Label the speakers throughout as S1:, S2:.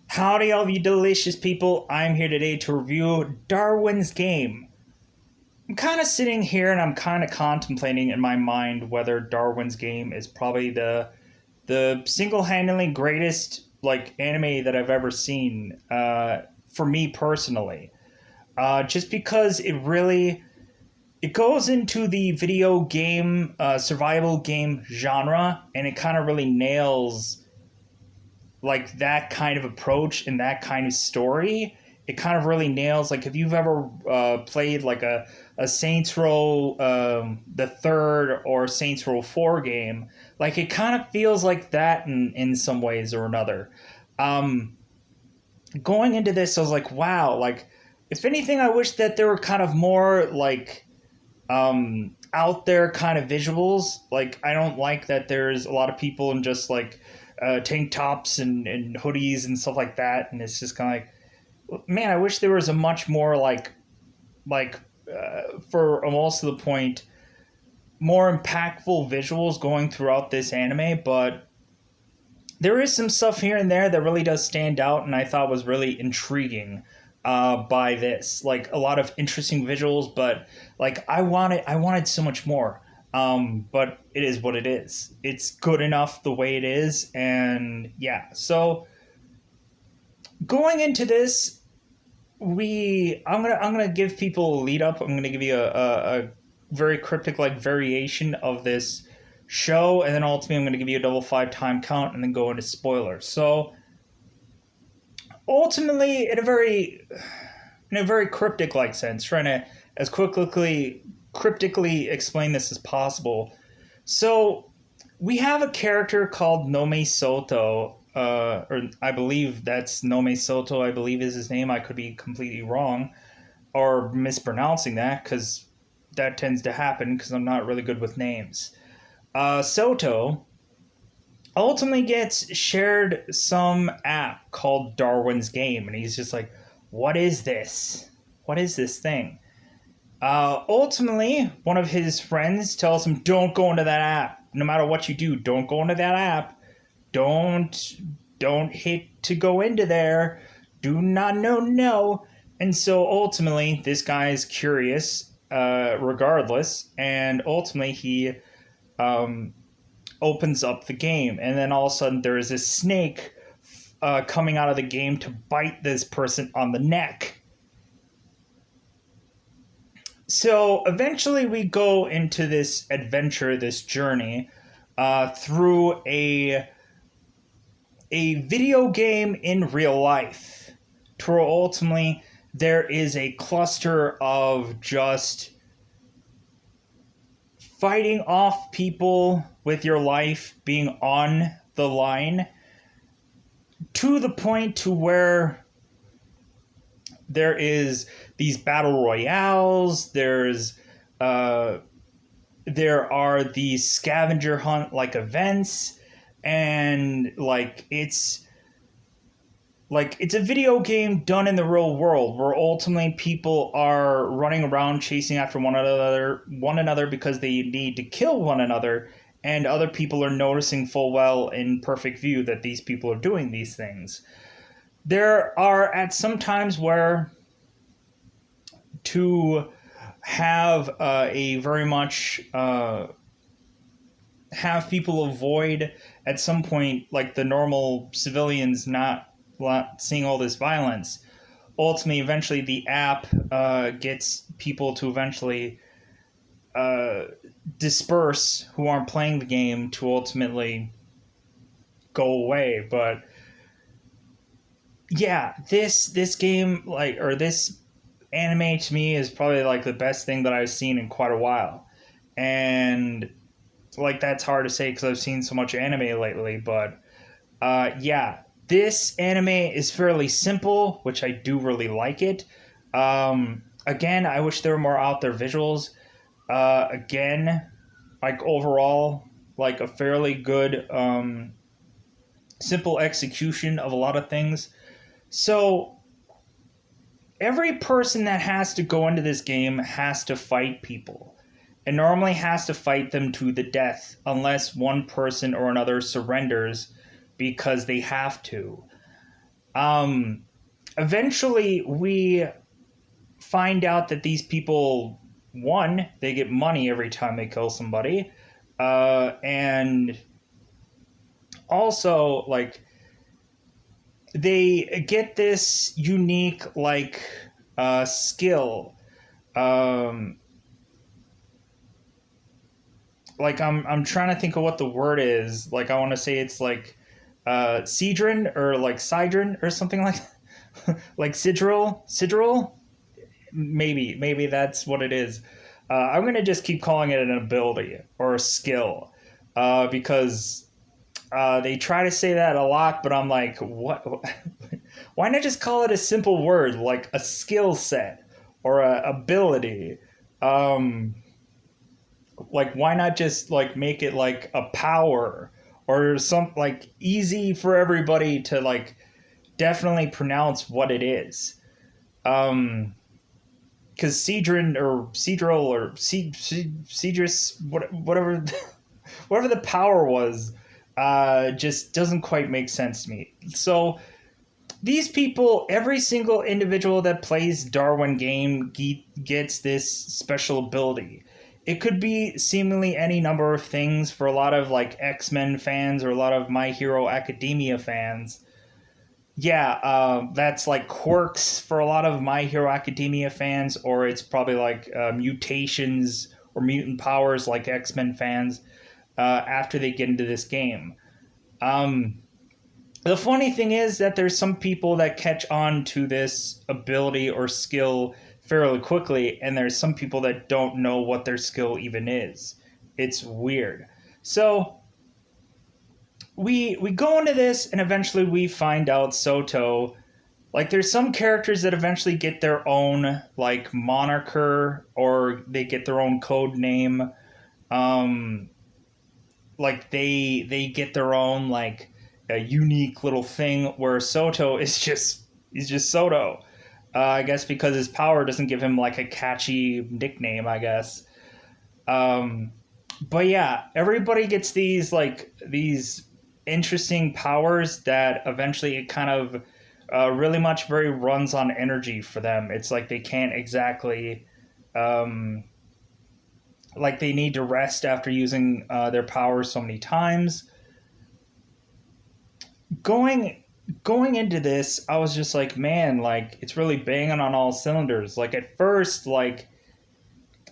S1: Howdy, all of you delicious people. I'm here today to review Darwin's Game. I'm kind of sitting here and I'm kind of contemplating in my mind whether Darwin's Game is probably the single-handedly greatest anime that I've ever seen for me personally. Just because it goes into the video game survival game genre, and it kind of really nails that kind of approach and that kind of story. It kind of really nails, if you've ever played a Saints Row the third or Saints Row 4 game. It kind of feels like that in some ways or another. Going into this, I was like, wow, if anything, I wish that there were kind of more out there kind of visuals. I don't like that there's a lot of people in just tank tops and hoodies and stuff like that, and it's just kind of man, I wish there was a much more for most of the point, more impactful visuals going throughout this anime. But there is some stuff here and there that really does stand out, and I thought was really intriguing by this. A lot of interesting visuals, but I wanted so much more. But it is what it is. It's good enough the way it is, and yeah. So going into this, I'm gonna give people a lead up. I'm gonna give you a very cryptic variation of this show, and then ultimately I'm gonna give you a double five time count, and then go into spoilers. So ultimately, in a very cryptic sense, trying to as cryptically explain this as possible. So we have a character called Nome Soto, or I believe that's Nome Soto, I believe is his name. I could be completely wrong or mispronouncing that, because that tends to happen because I'm not really good with names. Soto ultimately gets shared some app called Darwin's Game, and he's just like, what is this? What is this thing? Ultimately, one of his friends tells him, don't go into that app. No matter what you do, don't go into that app. Don't hit to go into there. Do not know, no. And so ultimately, this guy is curious, regardless, and ultimately he opens up the game. And then all of a sudden, there is this snake coming out of the game to bite this person on the neck. So eventually we go into this adventure, this journey, through a video game in real life, to where ultimately there is a cluster of just fighting off people with your life being on the line, to the point to where there is these battle royales. There are these scavenger hunt events, and it's a video game done in the real world, where ultimately people are running around chasing after one another because they need to kill one another, and other people are noticing full well in perfect view that these people are doing these things. There are at some times where to have a very much have people avoid at some point, the normal civilians not seeing all this violence. Ultimately, eventually the app gets people to eventually disperse who aren't playing the game, to ultimately go away. But yeah, this game, or this anime, to me is probably the best thing that I've seen in quite a while. And that's hard to say because I've seen so much anime lately. But yeah, this anime is fairly simple, which I do really like it. Again, I wish there were more out there visuals. Again, overall, a fairly good simple execution of a lot of things. So every person that has to go into this game has to fight people, and normally has to fight them to the death, unless one person or another surrenders because they have to. Um, Eventually, we find out that these people, one, they get money every time they kill somebody, and also like they get this unique skill. Um, like I'm trying to think of what the word is. Like I want to say it's like Cedron or like Sidron or something like like Sidril. Maybe that's what it is. I'm gonna just keep calling it an ability or a skill, because they try to say that a lot, but I'm like, what? Why not just call it a simple word like a skill set or a ability? Um, like, why not just like make it like a power or some like easy for everybody to like definitely pronounce what it is? Because Cedron or Cedril or Cedrus, whatever, whatever the power was, just doesn't quite make sense to me. So these people, every single individual that plays Darwin game gets this special ability. It could be seemingly any number of things for a lot of like X-Men fans or a lot of My Hero Academia fans. Yeah, that's like quirks for a lot of My Hero Academia fans, or it's probably like mutations or mutant powers like X-Men fans after they get into this game. Um, the funny thing is that there's some people that catch on to this ability or skill fairly quickly, and there's some people that don't know what their skill even is. It's weird. So we go into this, and eventually we find out Soto. Like, there's some characters that eventually get their own like moniker or they get their own code name. Um, like they get their own like a unique little thing where Soto is just he's just Soto. I guess because his power doesn't give him like a catchy nickname, I guess. Um, but yeah, everybody gets these interesting powers that eventually it kind of really much very runs on energy for them. It's like they can't exactly um, like they need to rest after using their powers so many times. Going going into this, I was just like, man, like it's really banging on all cylinders. Like at first, like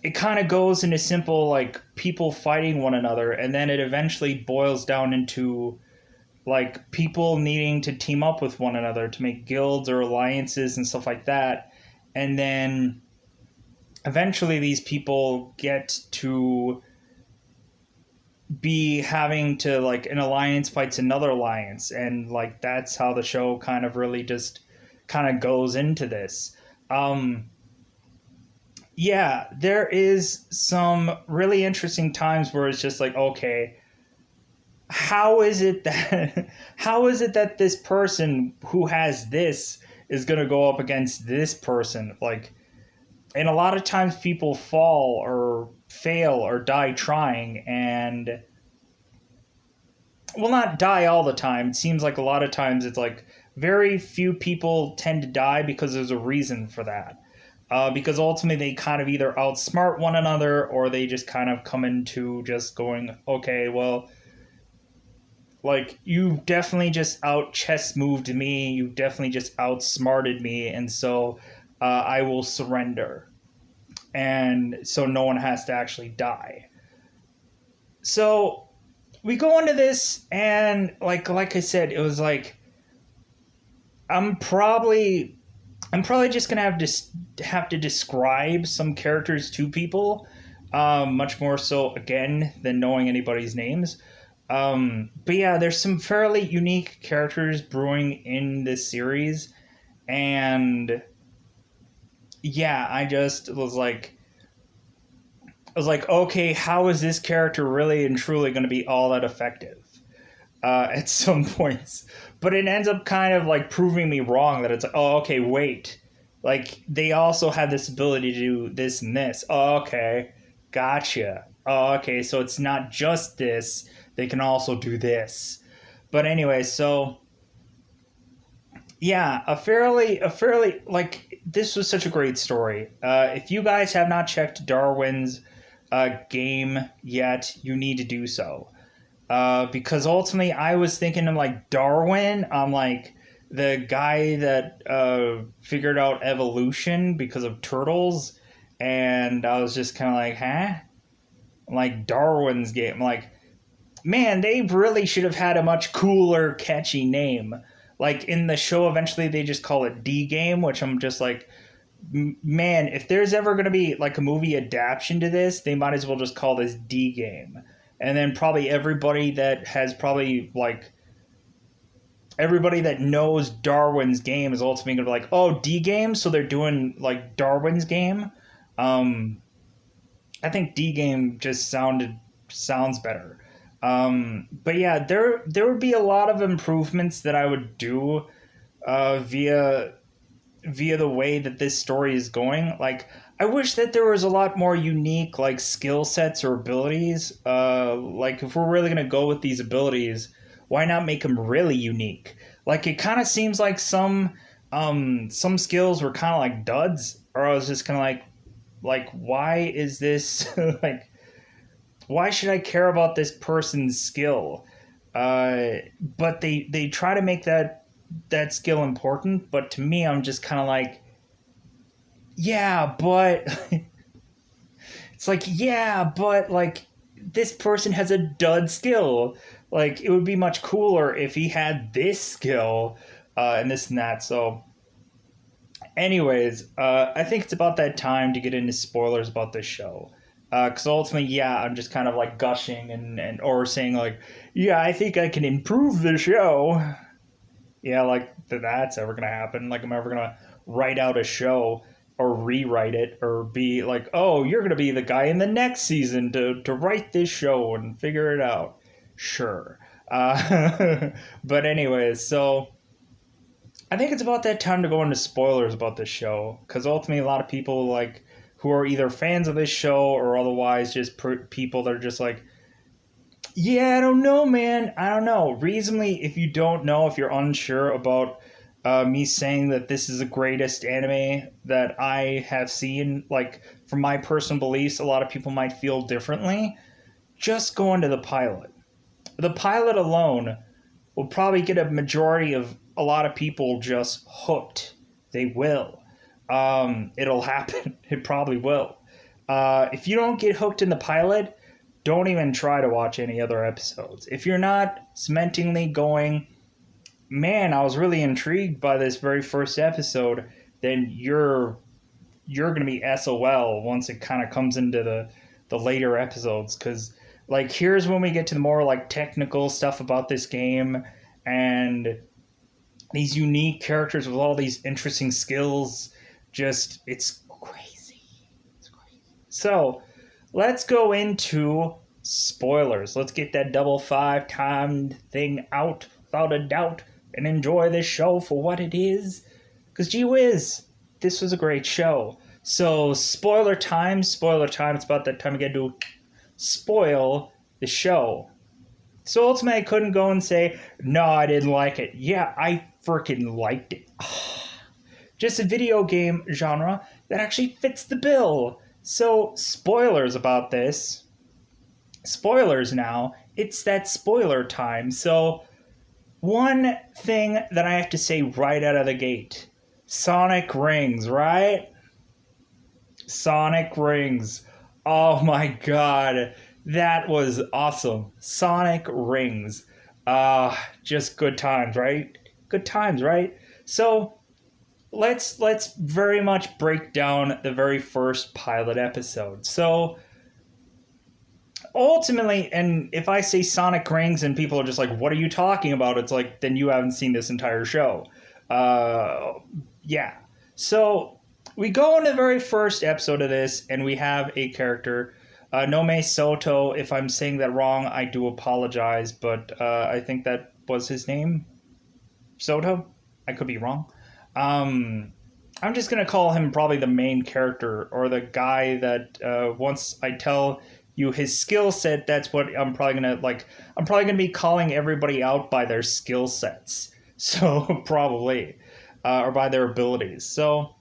S1: it kind of goes into simple like people fighting one another, and then it eventually boils down into like people needing to team up with one another to make guilds or alliances and stuff like that. And then eventually these people get to be having to like an alliance fights another alliance, and like that's how the show kind of really just kind of goes into this. um yeah, there is some really interesting times where it's just like, okay, how is it that how is it that this person who has this is going to go up against this person? Like, and a lot of times people fall or fail or die trying, and well, not die all the time. It seems like a lot of times it's like very few people tend to die because there's a reason for that. Because ultimately they kind of either outsmart one another or they just kind of come into just going, okay, well, like you definitely just out chess moved me, you definitely just outsmarted me, and so I will surrender, and so no one has to actually die. So we go into this, and like I said, it was like I'm probably I'm probably just gonna have to describe some characters to people, much more so again than knowing anybody's names. But yeah, there's some fairly unique characters brewing in this series, and yeah, I was like, okay, how is this character really and truly going to be all that effective at some points? But it ends up kind of like proving me wrong that it's like, oh, okay, wait, like they also have this ability to do this and this. Oh, okay, gotcha. Oh, okay, so it's not just this; they can also do this. But anyway, so Yeah, a fairly like this was such a great story. If you guys have not checked Darwin's game yet, you need to do so. Because ultimately, I was thinking of like Darwin. I'm like the guy that figured out evolution because of turtles, and I was just kind of like, huh? Like Darwin's game. Like, man, they really should have had a much cooler, catchy name. Like in the show, eventually they just call it D Game, which I'm just like, man, if there's ever going to be like a movie adaptation to this, they might as well just call this D Game. And then probably everybody that has probably like everybody that knows Darwin's game is ultimately going to be like, oh, D Game, so they're doing like Darwin's game. Um, I think D Game just sounds better. But yeah, there would be a lot of improvements that I would do via the way that this story is going. Like, I wish that there was a lot more unique like skill sets or abilities. Like, if we're really gonna go with these abilities, why not make them really unique? Like, it kind of seems like some skills were kind of like duds, or I was just kind of like why is this like why should I care about this person's skill? But they try to make that skill important, but to me, I'm just kind of like, yeah, but it's like, yeah, but like this person has a dud skill. Like it would be much cooler if he had this skill, and this and that. So, anyways, I think it's about that time to get into spoilers about this show. Because ultimately, yeah, I'm just kind of like gushing and or saying like, yeah, I think I can improve the show. Yeah, like that's ever gonna happen. Like I'm ever gonna write out a show or rewrite it or be like, oh, you're gonna be the guy in the next season to write this show and figure it out. Sure. But anyways, so I think it's about that time to go into spoilers about this show because ultimately a lot of people like who are either fans of this show or otherwise just people that are just like, yeah, I don't know, man. I don't know. Reasonably, if you don't know, if you're unsure about me saying that this is the greatest anime that I have seen, like from my personal beliefs, a lot of people might feel differently. Just go into the pilot. The pilot alone will probably get a majority of a lot of people just hooked. They will. It'll happen. It probably will. If you don't get hooked in the pilot, don't even try to watch any other episodes. If you're not cementingly going, man, I was really intrigued by this very first episode, then you're gonna be SOL once it kind of comes into the later episodes. Because like here's when we get to the more like technical stuff about this game and these unique characters with all these interesting skills. Just it's crazy. It's crazy. So let's go into spoilers. Let's get that double five timed thing out without a doubt and enjoy this show for what it is. Because gee whiz, this was a great show. So spoiler time, spoiler time. It's about that time again to spoil the show. So ultimately, I couldn't go and say, no, I didn't like it. Yeah, I freaking liked it. Just a video game genre that actually fits the bill. So, spoilers about this. Spoilers now. It's that spoiler time. So, one thing that I have to say right out of the gate Sonic Rings, right? Sonic Rings. Oh my god. That was awesome. Sonic Rings. Just good times, right? Good times, right? So, let's very much break down the very first pilot episode. So ultimately, and if I say Sonic Rings and people are just like, what are you talking about? It's like, then you haven't seen this entire show. Yeah. So we go into the very first episode of this and we have a character, Nome Soto. If I'm saying that wrong, I do apologize, but I think that was his name. Soto? I could be wrong. I'm just gonna call him probably the main character or the guy that once I tell you his skill set, that's what I'm probably gonna like. I'm probably gonna be calling everybody out by their skill sets. So probably, or by their abilities. So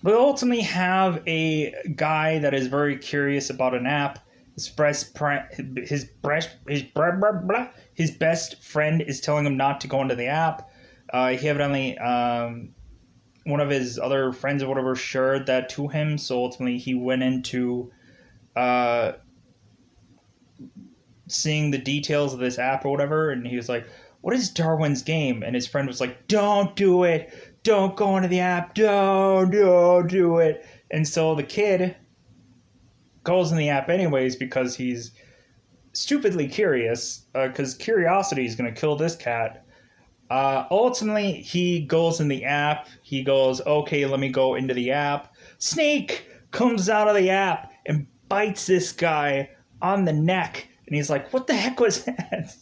S1: we ultimately have a guy that is very curious about an app. His best friend is telling him not to go into the app. He evidently one of his other friends or whatever shared that to him. So ultimately, he went into uh, seeing the details of this app or whatever, and he was like, "What is Darwin's game?" And his friend was like, "Don't do it. Don't go into the app. Don't do it." And so the kid goes in the app anyways because he's stupidly curious. Because curiosity is going to kill this cat. Ultimately, he goes in the app. He goes, "Okay, let me go into the app." Snake comes out of the app and bites this guy on the neck. And he's like, "What the heck was that?"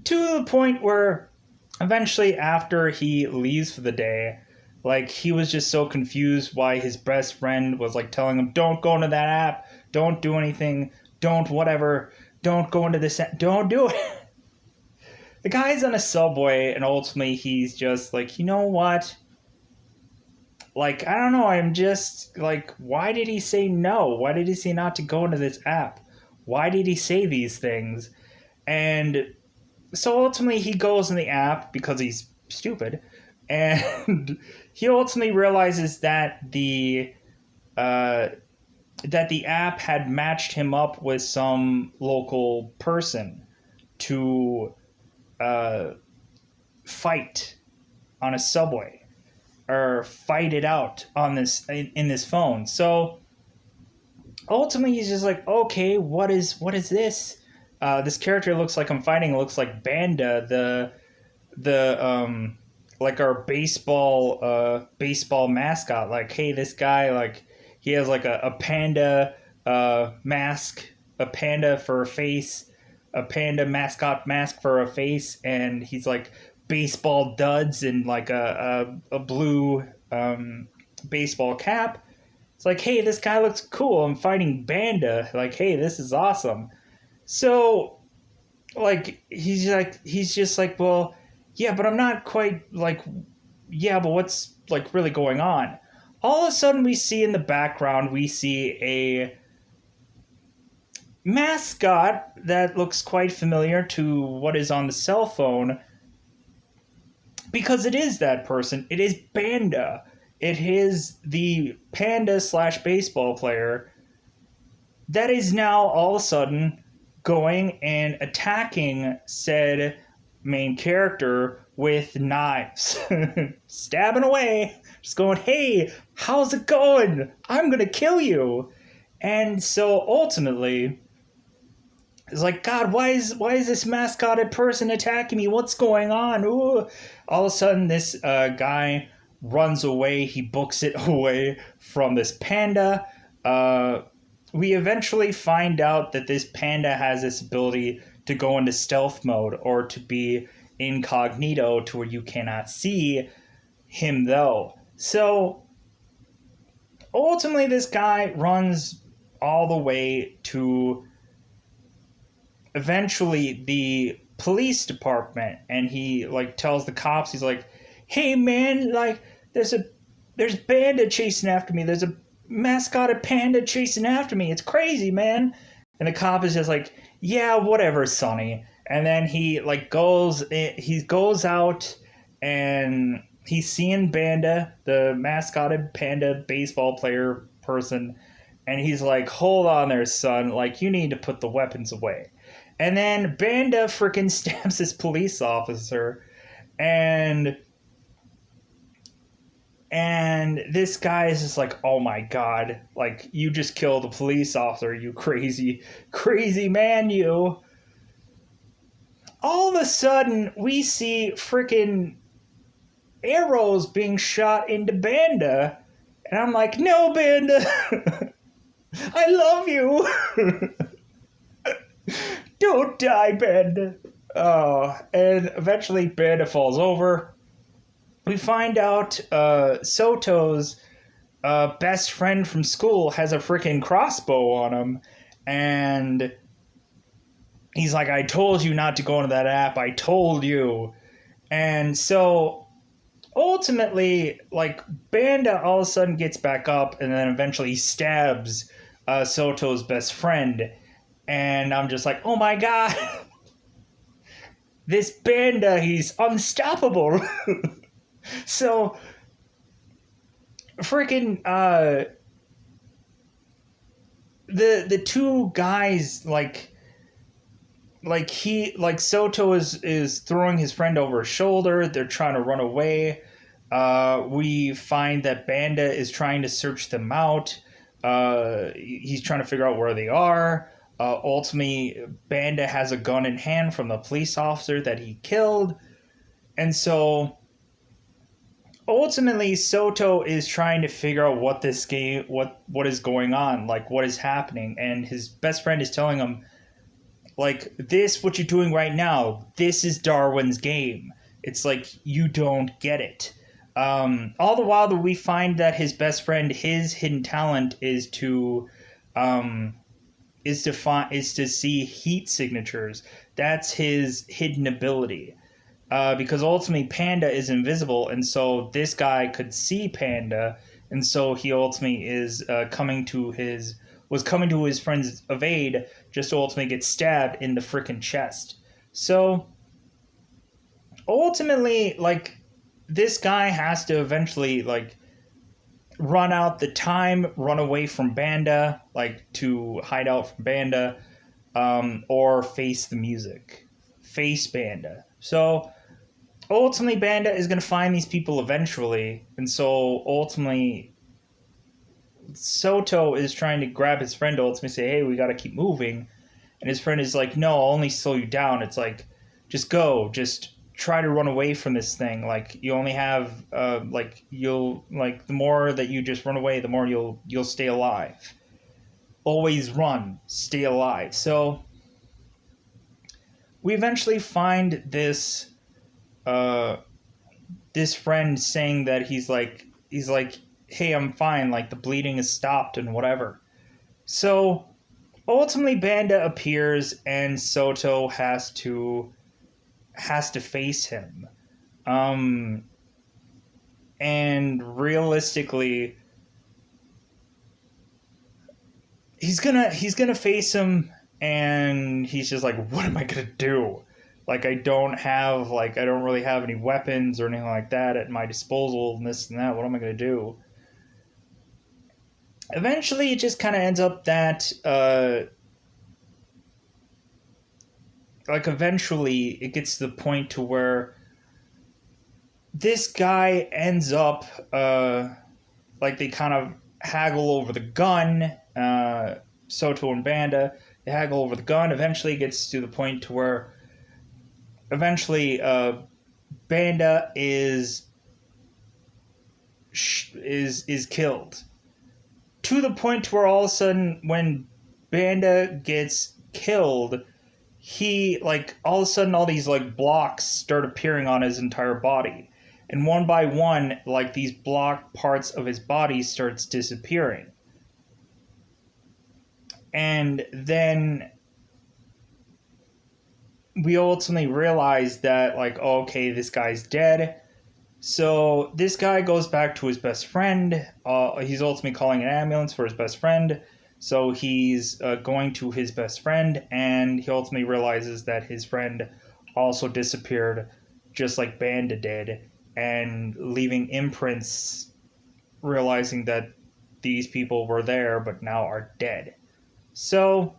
S1: To the point where eventually, after he leaves for the day, like, he was just so confused why his best friend was like telling him, "Don't go into that app. Don't do anything. Don't whatever. Don't go into this app. Don't do it." The guy's on a subway, and ultimately he's just like, you know what? Like, I don't know. I'm just like, why did he say no? Why did he say not to go into this app? Why did he say these things? And so ultimately he goes in the app because he's stupid. And he ultimately realizes uh, that the app had matched him up with some local person to uh, fight on a subway or fight it out on this in this phone. So ultimately, he's just like, okay, what is this? This character looks like I'm fighting. Looks like Banda, the like our baseball mascot. Like, hey, this guy, like, he has like a panda mask, a panda for a face, a panda mascot mask for a face, and he's like baseball duds and like a blue baseball cap. It's like, hey, this guy looks cool. I'm fighting Banda. Like, hey, this is awesome. So, like, he's just like, well, yeah, but I'm not quite like, yeah, but what's like really going on? All of a sudden, we see in the background, we see a mascot that looks quite familiar to what is on the cell phone, because it is that person. It is Banda. It is the panda slash baseball player that is now all of a sudden going and attacking said main character with knives, stabbing away, just going, "Hey, how's it going? I'm gonna kill you." And so ultimately, it's like, God, why is this mascotted person attacking me? What's going on? Ooh. All of a sudden, this guy runs away. He books it away from this panda. We eventually find out that this panda has this ability to go into stealth mode or to be incognito to where you cannot see him, though. So ultimately, this guy runs all the way to eventually the police department, and he like tells the cops, he's like, "Hey man, like, there's panda chasing after me. There's a mascotted panda chasing after me. It's crazy, man." And the cop is just like, "Yeah, whatever, Sonny." And then he goes out, and he's seeing Banda, the mascotted panda baseball player person, and he's like, "Hold on there, son. Like, you need to put the weapons away." And then Banda freaking stabs this police officer, and this guy is just like, "Oh my god, like, you just killed a police officer, you crazy, crazy man, you." All of a sudden, we see freaking arrows being shot into Banda, and I'm like, "No, Banda, I love you." Don't die, Banda. Oh, and eventually Banda falls over. We find out Soto's best friend from school has a freaking crossbow on him, and he's like, I told you not to go into that app. I told you. And so ultimately, like, Banda all of a sudden gets back up and then eventually stabs Soto's best friend. And I'm just like, oh my god, this Banda, he's unstoppable. So, freaking, the two guys, like Soto is throwing his friend over his shoulder. They're trying to run away. We find that Banda is trying to search them out. He's trying to figure out where they are. Ultimately, Banda has a gun in hand from the police officer that he killed, and so ultimately Soto is trying to figure out what is going on, like what is happening, and his best friend is telling him, like, this, what you're doing right now, this is Darwin's game. It's like, you don't get it. All the while that we find that his best friend, his hidden talent is to see heat signatures. That's his hidden ability. Because ultimately Panda is invisible, and so this guy could see Panda, and so he ultimately is coming to his friend's of aid, just to ultimately get stabbed in the freaking chest. So ultimately, like, this guy has to eventually, like, run out the time, run away from Banda, like, to hide out from Banda, or face the music, face Banda. So ultimately Banda is going to find these people eventually, and so ultimately Soto is trying to grab his friend to ultimately say, hey, we got to keep moving. And his friend is like, no, I'll only slow you down. It's like, just go. Just try to run away from this thing. Like, you only have, the more that you just run away, the more you'll stay alive. Always run. Stay alive. So we eventually find this friend saying that he's like, hey, I'm fine, like, the bleeding is stopped and whatever. So ultimately Banda appears and Soto has to face him. And realistically, he's gonna face him, and he's just like, what am I gonna do? Like, I don't really have any weapons or anything like that at my disposal, and this and that. What am I gonna do? Eventually, it just kind of ends up that, eventually it gets to the point to where this guy ends up, they kind of haggle over the gun. Soto and Banda, they haggle over the gun. Eventually, it gets to the point to where, eventually, Banda is killed. To the point where all of a sudden, when Banda gets killed, he, all of a sudden, all these, blocks start appearing on his entire body. And one by one, these block parts of his body starts disappearing. And then we ultimately realize that, okay, this guy's dead. So this guy goes back to his best friend. He's ultimately calling an ambulance for his best friend. So he's going to his best friend, and he ultimately realizes that his friend also disappeared, just like Banda did, and leaving imprints, realizing that these people were there but now are dead. So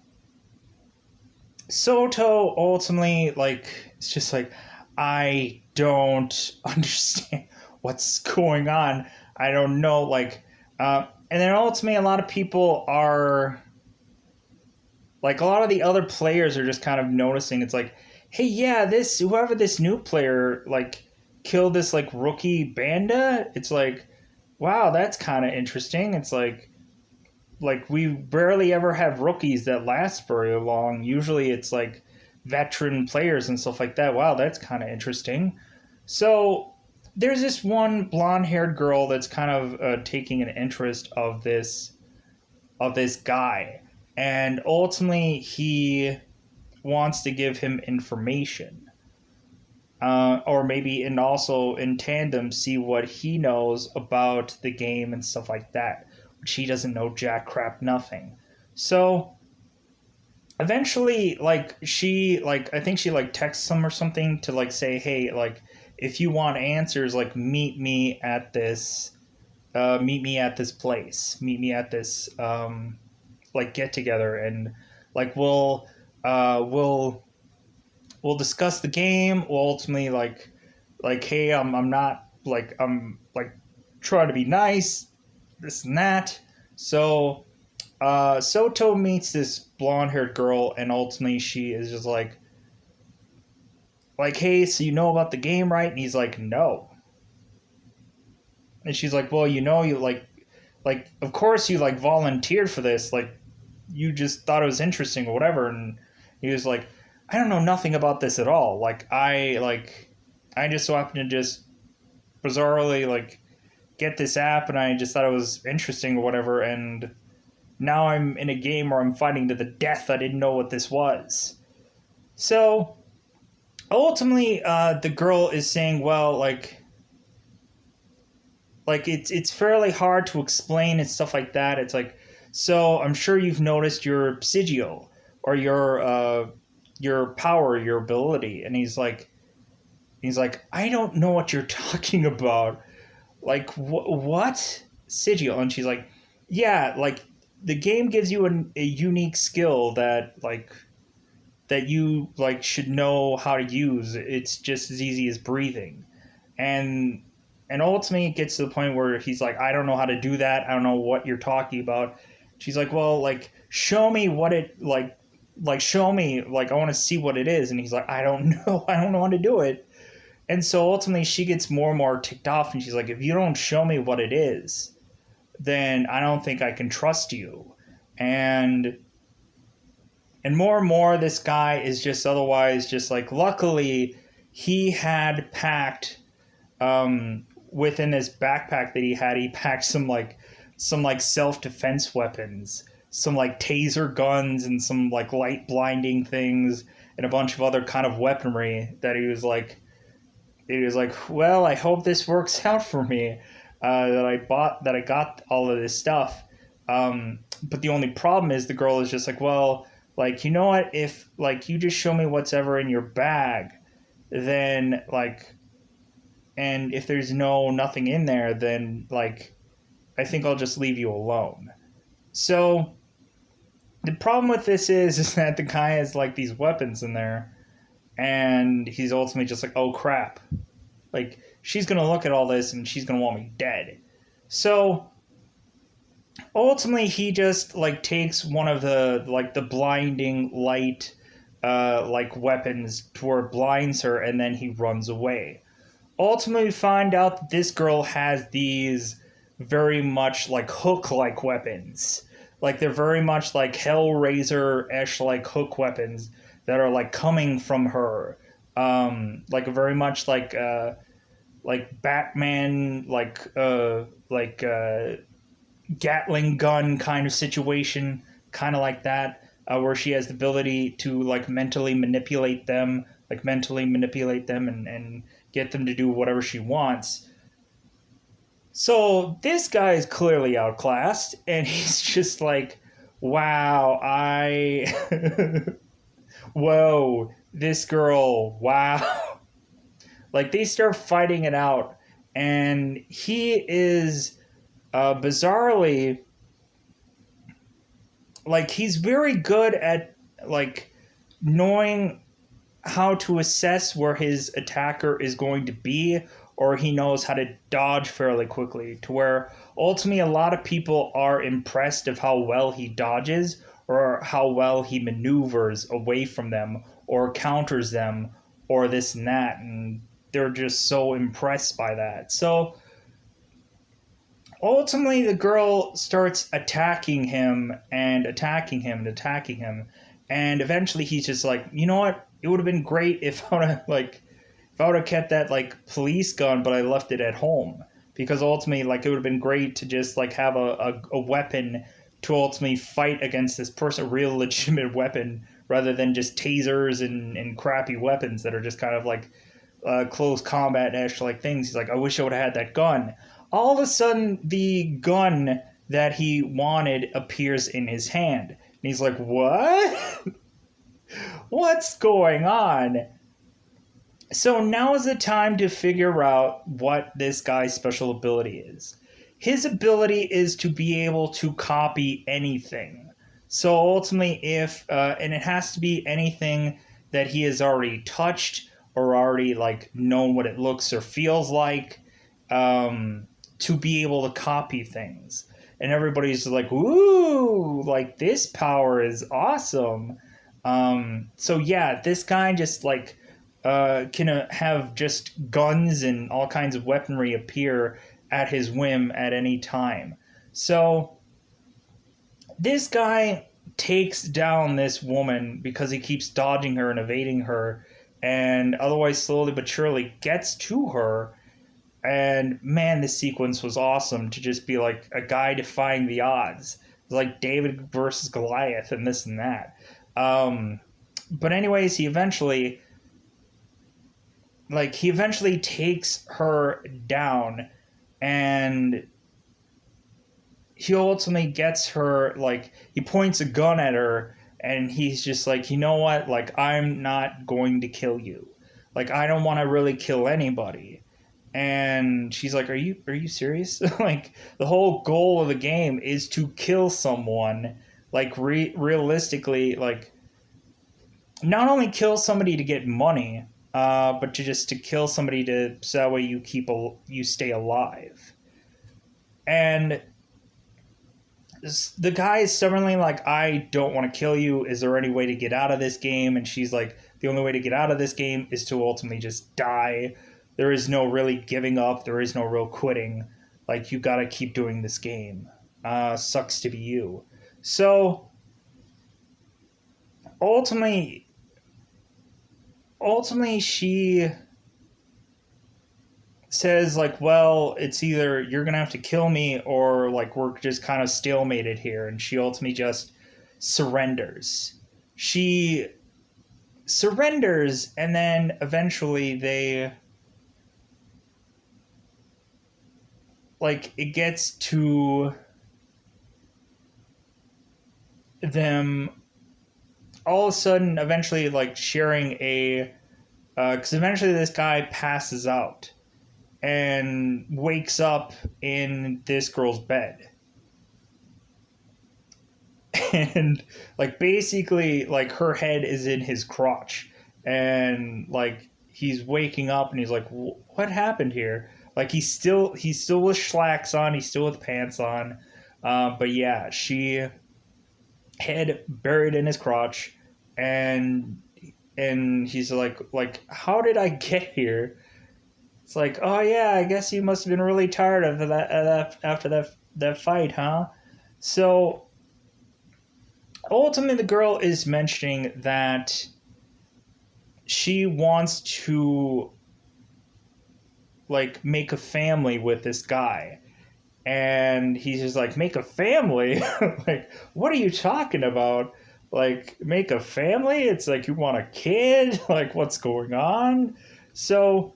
S1: Soto ultimately, it's just like, I don't understand what's going on. I don't know, and then ultimately a lot of people are, a lot of the other players are just kind of noticing, it's like, hey, yeah, whoever this new player, killed this, rookie Banda, it's like, wow, that's kind of interesting. It's like, we barely ever have rookies that last very long. Usually it's veteran players and stuff like that. Wow, that's kind of interesting. So there's this one blonde-haired girl that's kind of taking an interest of this guy, and ultimately he wants to give him information. Or maybe, and also in tandem, see what he knows about the game and stuff like that, which he doesn't know jack crap nothing. So eventually, I think she like texts him or something to like say, hey, like if you want answers, like meet me at this place, meet me at this like get together, and like we'll discuss the game. We'll ultimately like hey, I'm not like I'm like trying to be nice, this and that. So Soto meets this blonde haired girl, and ultimately she is just like hey, so you know about the game, right? And he's like, no. And she's like, well, you know, you like of course you like volunteered for this, like you just thought it was interesting or whatever. And he was like, I don't know nothing about this at all. I just so happened to just bizarrely like get this app, and I just thought it was interesting or whatever, and now I'm in a game where I'm fighting to the death. I didn't know what this was. So ultimately, the girl is saying, well, like it's fairly hard to explain and stuff like that. It's like, so I'm sure you've noticed your sigil or your power, your ability. And he's like, I don't know what you're talking about. Like what sigil? And she's like, yeah, like the game gives you a unique skill that you like should know how to use. It's just as easy as breathing. and and ultimately it gets to the point where he's like, I don't know how to do that, I don't know what you're talking about. She's like, well, like show me what it like show me, like I want to see what it is. And he's like, I don't know, I don't know how to do it. And so ultimately she gets more and more ticked off, and she's like, if you don't show me what it is, then I don't think I can trust you. and and more this guy is just otherwise just like, luckily he had packed within his backpack that he packed some like self-defense weapons, some like taser guns and some like light blinding things and a bunch of other kind of weaponry that he was like, well, I hope this works out for me, that I got all of this stuff. But the only problem is the girl is just like, well, like, you know what, if like you just show me what's ever in your bag, then like, and if there's nothing in there, then like I think I'll just leave you alone. So the problem with this is that the guy has like these weapons in there, and he's ultimately just like, oh crap, like she's gonna look at all this and she's gonna want me dead. So ultimately he just like takes one of the blinding light like weapons to where it blinds her, and then he runs away. Ultimately we find out that this girl has these very much like hook like weapons. Like they're very much like Hellraiser-ish like hook weapons that are like coming from her. Like very much like Batman Gatling gun kind of situation, kind of like that, where she has the ability to like mentally manipulate them, and get them to do whatever she wants. So this guy is clearly outclassed, and he's just like, wow, whoa, this girl, wow. Like they start fighting it out, and he is bizarrely, like he's very good at like knowing how to assess where his attacker is going to be, or he knows how to dodge fairly quickly, to where ultimately a lot of people are impressed of how well he dodges or how well he maneuvers away from them or counters them or this and that, and they're just so impressed by that. So ultimately the girl starts attacking him and attacking him and attacking him, and eventually he's just like, you know what, it would have been great if I would have kept that like police gun, but I left it at home, because ultimately like it would have been great to just like have a weapon to ultimately fight against this person, a real legitimate weapon rather than just tasers and crappy weapons that are just kind of like close combat dash like things. He's like, I wish I would have had that gun. All of a sudden, the gun that he wanted appears in his hand. And he's like, what? What's going on? So now is the time to figure out what this guy's special ability is. His ability is to be able to copy anything. So ultimately, and it has to be anything that he has already touched or already like known what it looks or feels like, to be able to copy things. And everybody's like, "Ooh, like this power is awesome." So yeah, this guy just like can have just guns and all kinds of weaponry appear at his whim at any time. So this guy takes down this woman because he keeps dodging her and evading her, and otherwise slowly but surely gets to her. And man, this sequence was awesome to just be like a guy defying the odds. It's like David versus Goliath and this and that. But anyways, he eventually takes her down, and he ultimately gets her, like, he points a gun at her, and he's just like, you know what, like, I'm not going to kill you. Like, I don't want to really kill anybody. And she's like, are you serious? Like, the whole goal of the game is to kill someone, like, realistically, like, not only kill somebody to get money, but to kill somebody so that way you stay alive. And the guy is stubbornly like, I don't want to kill you. Is there any way to get out of this game? And she's like, the only way to get out of this game is to ultimately just die. There is no really giving up. There is no real quitting. Like, you gotta keep doing this game. Sucks to be you. So ultimately she says, like, well, it's either you're gonna have to kill me or like we're just kind of stalemated here. And she ultimately just surrenders. She surrenders, and then eventually it gets to them all of a sudden eventually like sharing because eventually this guy passes out and wakes up in this girl's bed. And like basically like her head is in his crotch, and like he's waking up and he's like, what happened here? Like he's still with slacks on, he's still with pants on, but yeah, she head buried in his crotch, and he's like how did I get here? It's like, oh yeah, I guess you must have been really tired of that after that fight, huh? So ultimately the girl is mentioning that she wants to like make a family with this guy, and he's just like, make a family? Like, what are you talking about? Like, make a family? It's like, you want a kid? Like, what's going on? So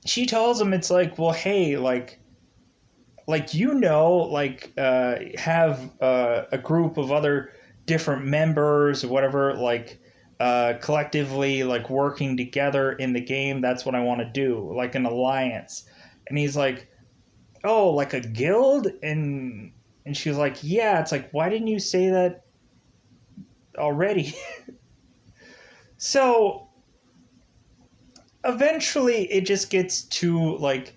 S1: she tells him, it's like, well, hey, like have a group of other different members or whatever, like collectively like working together in the game. That's what I want to do, like an alliance. And he's like, oh, like a guild? And she's like, yeah. It's like, why didn't you say that already? So eventually it just gets to like,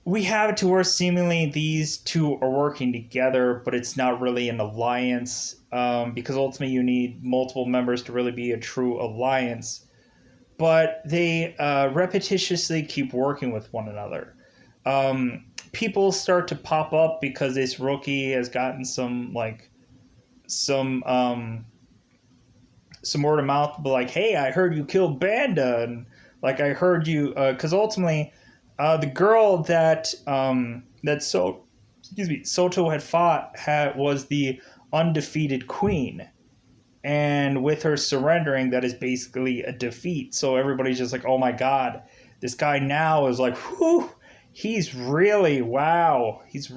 S1: we have it to where seemingly these two are working together, but it's not really an alliance, because ultimately you need multiple members to really be a true alliance. But they repetitiously keep working with one another. People start to pop up because this rookie has gotten some word of mouth, but like, hey, I heard you killed Banda, and like I heard you, because ultimately the girl that Soto had fought was the undefeated queen, And with her surrendering, that is basically a defeat. So everybody's just like, oh my god, this guy now is like, whew, he's really, wow, he's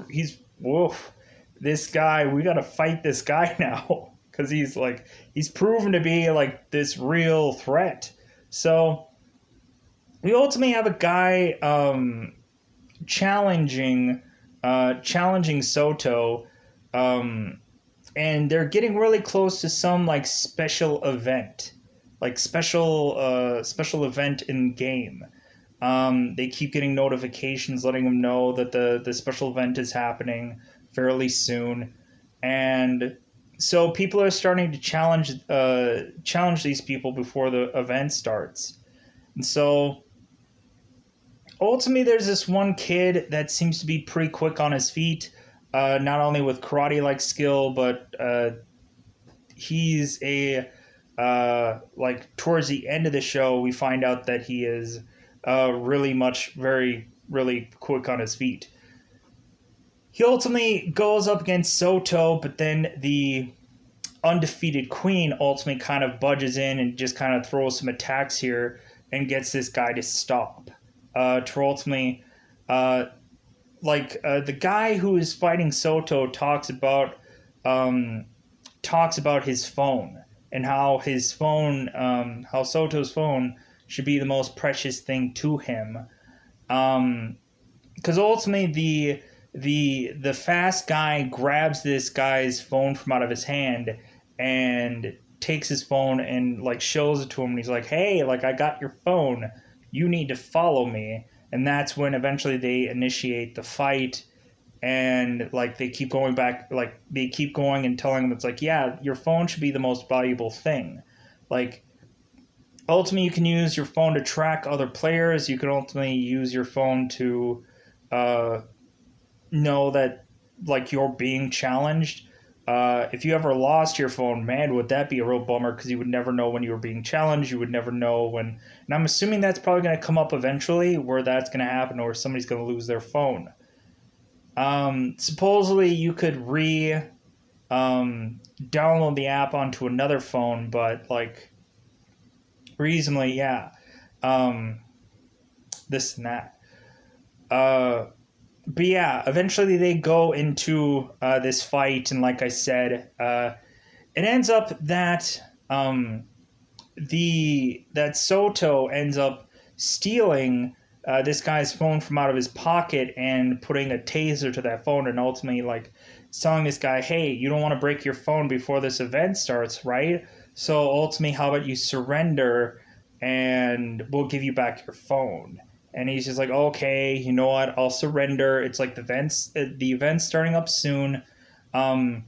S1: woof. This guy, we gotta fight this guy now. Because he's proven to be like this real threat. So we ultimately have a guy challenging Soto, and they're getting really close to some like special event, like special event in game. They keep getting notifications letting them know that the special event is happening fairly soon, and so people are starting to challenge these people before the event starts, and so ultimately there's this one kid that seems to be pretty quick on his feet, not only with karate like skill, but he's a like towards the end of the show we find out that he is really quick on his feet. He ultimately goes up against Soto, but then the undefeated queen ultimately kind of budges in and just kind of throws some attacks here and gets this guy to stop. To ultimately, the guy who is fighting Soto talks about his phone and how how Soto's phone should be the most precious thing to him. Because ultimately the fast guy grabs this guy's phone from out of his hand and takes his phone and like shows it to him, and he's like, hey, like, I got your phone, you need to follow me. And that's when eventually they initiate the fight, and like they keep going back, like they keep going and telling him, it's like, yeah, your phone should be the most valuable thing. Like, ultimately you can use your phone to track other players, you can ultimately use your phone to know that like you're being challenged. If you ever lost your phone, man, would that be a real bummer, because you would never know when you were being challenged. You would never know when, and I'm assuming that's probably going to come up eventually, where that's going to happen, or somebody's going to lose their phone. Supposedly you could download the app onto another phone, but like reasonably, yeah, this and that. But yeah, eventually they go into this fight, and like I said, it ends up that that Soto ends up stealing this guy's phone from out of his pocket and putting a taser to that phone, and ultimately like telling this guy, hey, you don't want to break your phone before this event starts, right? So ultimately, how about you surrender and we'll give you back your phone? And he's just like, okay, you know what? I'll surrender. It's like the event's starting up soon. All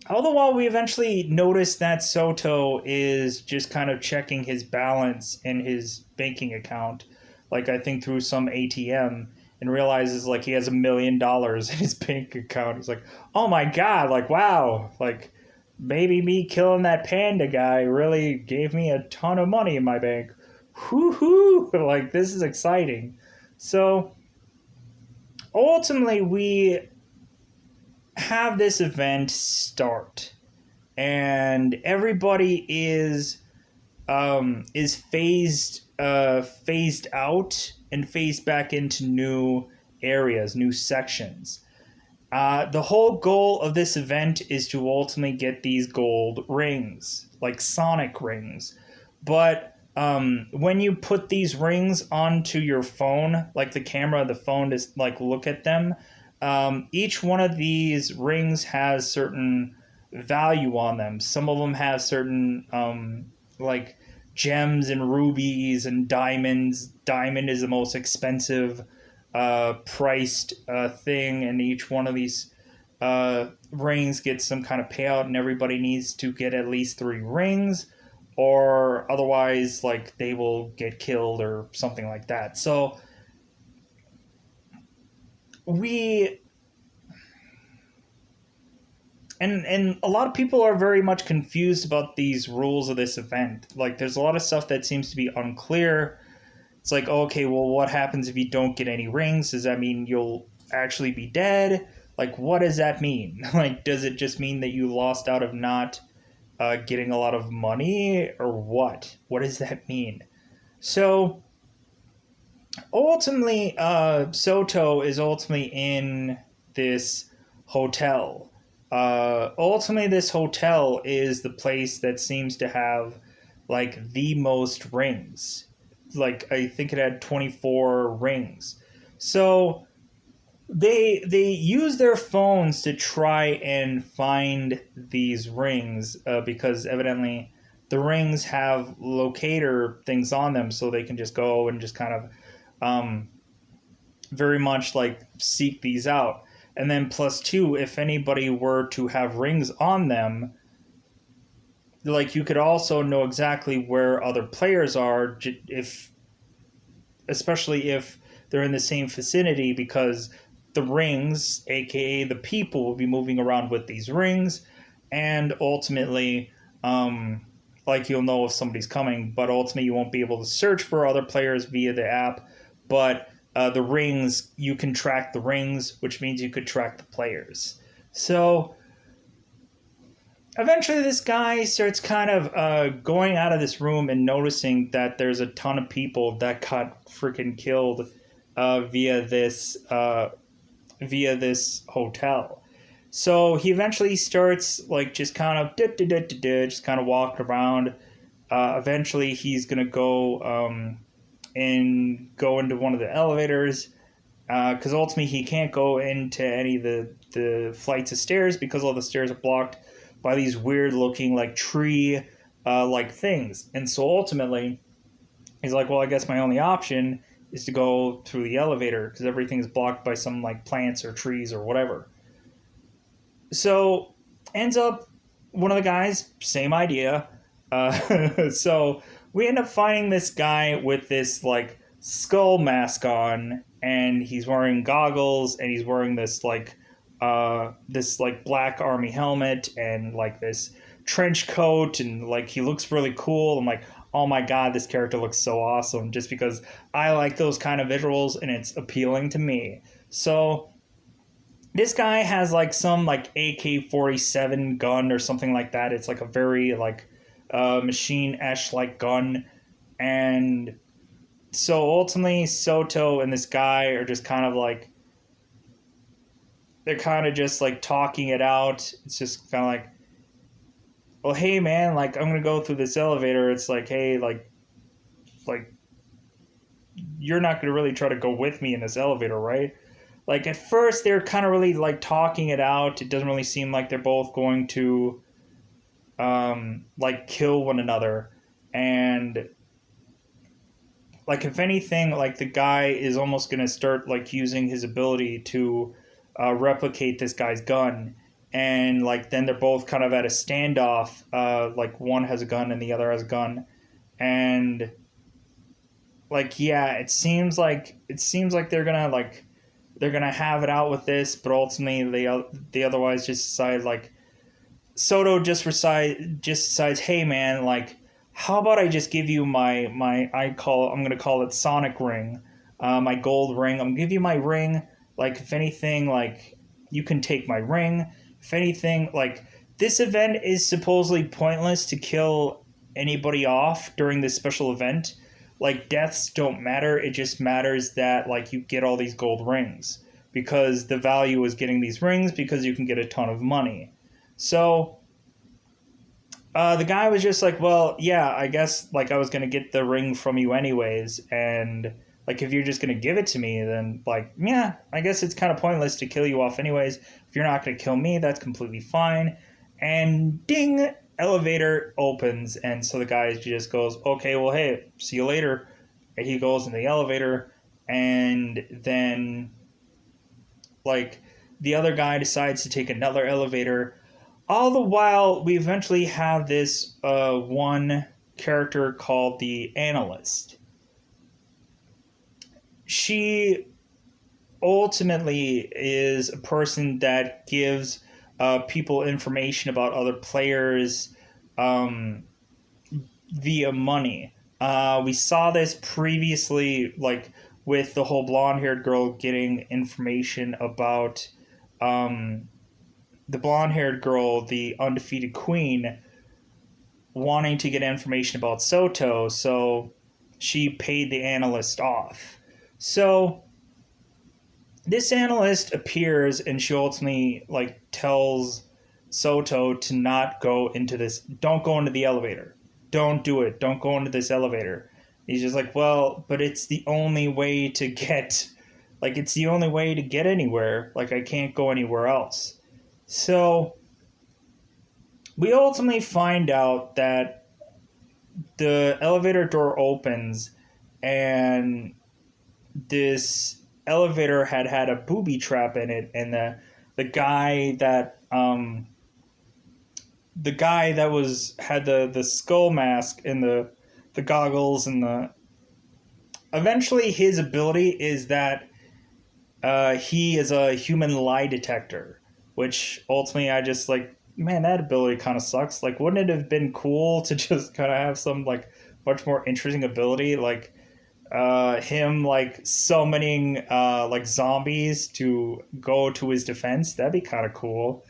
S1: the while, we eventually notice that Soto is just kind of checking his balance in his banking account, like I think through some ATM, and realizes like he has $1 million in his bank account. He's like, oh my god, like wow, like maybe me killing that panda guy really gave me a ton of money in my bank. Whoo-hoo! Like, this is exciting. So, ultimately, we have this event start, and everybody is phased out and phased back into new areas, new sections. The whole goal of this event is to ultimately get these gold rings, like Sonic rings. But when you put these rings onto your phone, like the camera of the phone to like look at them, each one of these rings has certain value on them. Some of them have certain like gems and rubies and diamonds. Diamond is the most expensive priced thing, and each one of these rings gets some kind of payout, and everybody needs to get at least 3 rings, or otherwise like they will get killed or something like that. So we and a lot of people are very much confused about these rules of this event. Like, there's a lot of stuff that seems to be unclear. It's like, okay, well, what happens if you don't get any rings? Does that mean you'll actually be dead? Like, what does that mean? Like, does it just mean that you lost out of not getting a lot of money, or what? What does that mean? So ultimately, Soto is ultimately in this hotel. Ultimately, this hotel is the place that seems to have like the most rings. Like I think it had 24 rings. So they use their phones to try and find these rings because evidently the rings have locator things on them, so they can just go and just kind of um, very much like seek these out. And then plus two, if anybody were to have rings on them, like you could also know exactly where other players are, if especially if they're in the same vicinity, because the rings, aka the people, will be moving around with these rings, and ultimately, like you'll know if somebody's coming, but ultimately you won't be able to search for other players via the app. But the rings, you can track the rings, which means you could track the players. So eventually this guy starts kind of going out of this room and noticing that there's a ton of people that got freaking killed via this hotel. So he eventually starts like just kind of just kind of walking around. Eventually he's gonna go and go into one of the elevators because ultimately he can't go into any of the flights of stairs because all the stairs are blocked by these weird looking like tree like things. And so ultimately he's like, well, I guess my only option is to go through the elevator because everything's blocked by some like plants or trees or whatever. So ends up one of the guys, same idea. So we end up finding this guy with this like skull mask on, and he's wearing goggles, and he's wearing this like black army helmet and like this trench coat, and like he looks really cool. I'm like, oh my god, this character looks so awesome, just because I like those kind of visuals and it's appealing to me. So this guy has like some like AK-47 gun or something like that. It's like a very like machine-esh like gun. And so ultimately Soto and this guy are just kind of like, they're kind of just like talking it out. It's just kind of like, well, hey man, like I'm gonna go through this elevator. It's like, hey, like you're not gonna really try to go with me in this elevator, right? Like at first they're kind of really like talking it out. It doesn't really seem like they're both going to like kill one another. And like if anything, like the guy is almost gonna start like using his ability to replicate this guy's gun. And like then they're both kind of at a standoff. Like one has a gun and the other has a gun. And like yeah, it seems like they're gonna have it out with this, but ultimately they otherwise just decide like Soto just decides, hey man, like how about I just give you I'm gonna call it Sonic Ring, my gold ring. I'm gonna give you my ring. Like if anything, like you can take my ring. If anything, like this event is supposedly pointless to kill anybody off during this special event. Like deaths don't matter. It just matters that like you get all these gold rings, because the value is getting these rings because you can get a ton of money. So the guy was just like, well, yeah, I guess like I was gonna get the ring from you anyways, and like if you're just gonna give it to me, then like yeah, I guess it's kind of pointless to kill you off anyways. If you're not gonna kill me, that's completely fine. And ding, elevator opens, and so the guy just goes, okay, well, hey, see you later. And he goes in the elevator, and then like the other guy decides to take another elevator. All the while, we eventually have this one character called the Analyst. She ultimately is a person that gives people information about other players um, via money. We saw this previously, like with the whole blonde-haired girl getting information about the blonde-haired girl, the undefeated queen. wanting to get information about Soto, so she paid the analyst off. So this analyst appears and she ultimately like tells Soto to not go into this, don't go into the elevator. Don't do it. Don't go into this elevator. He's just like, well, but it's the only way to get, like, it's the only way to get anywhere. Like, I can't go anywhere else. So we ultimately find out that the elevator door opens and this elevator had a booby trap in it, and the guy that was had the skull mask and the goggles and the eventually his ability is that he is a human lie detector, which ultimately I just like, man, that ability kind of sucks. Like, wouldn't it have been cool to just kind of have some like much more interesting ability, like him like summoning like zombies to go to his defense? That'd be kind of cool.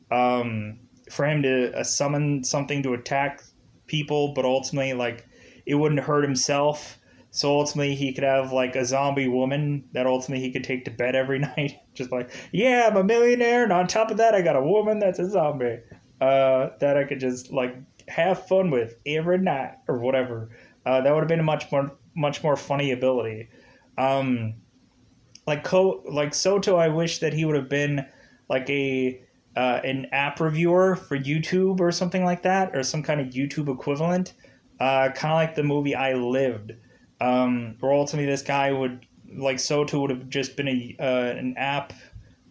S1: For him to summon something to attack people, but ultimately like it wouldn't hurt himself. So ultimately, he could have like a zombie woman that ultimately he could take to bed every night. Just like, yeah, I'm a millionaire, and on top of that, I got a woman that's a zombie that I could just like have fun with every night or whatever. That would have been a much more funny ability. Um, like Soto, I wish that he would have been like a an app reviewer for YouTube or something like that, or some kind of YouTube equivalent, kind of like the movie I Lived, where ultimately this guy would like Soto would have just been an app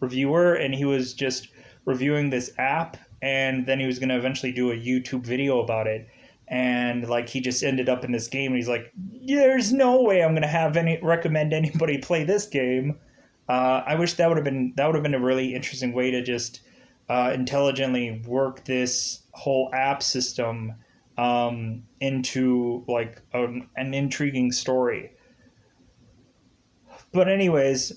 S1: reviewer, and he was just reviewing this app, and then he was going to eventually do a YouTube video about it. And like he just ended up in this game, and he's like, "There's no way I'm gonna have any recommend anybody play this game." I wish that would have been a really interesting way to just intelligently work this whole app system into like an intriguing story. But anyways,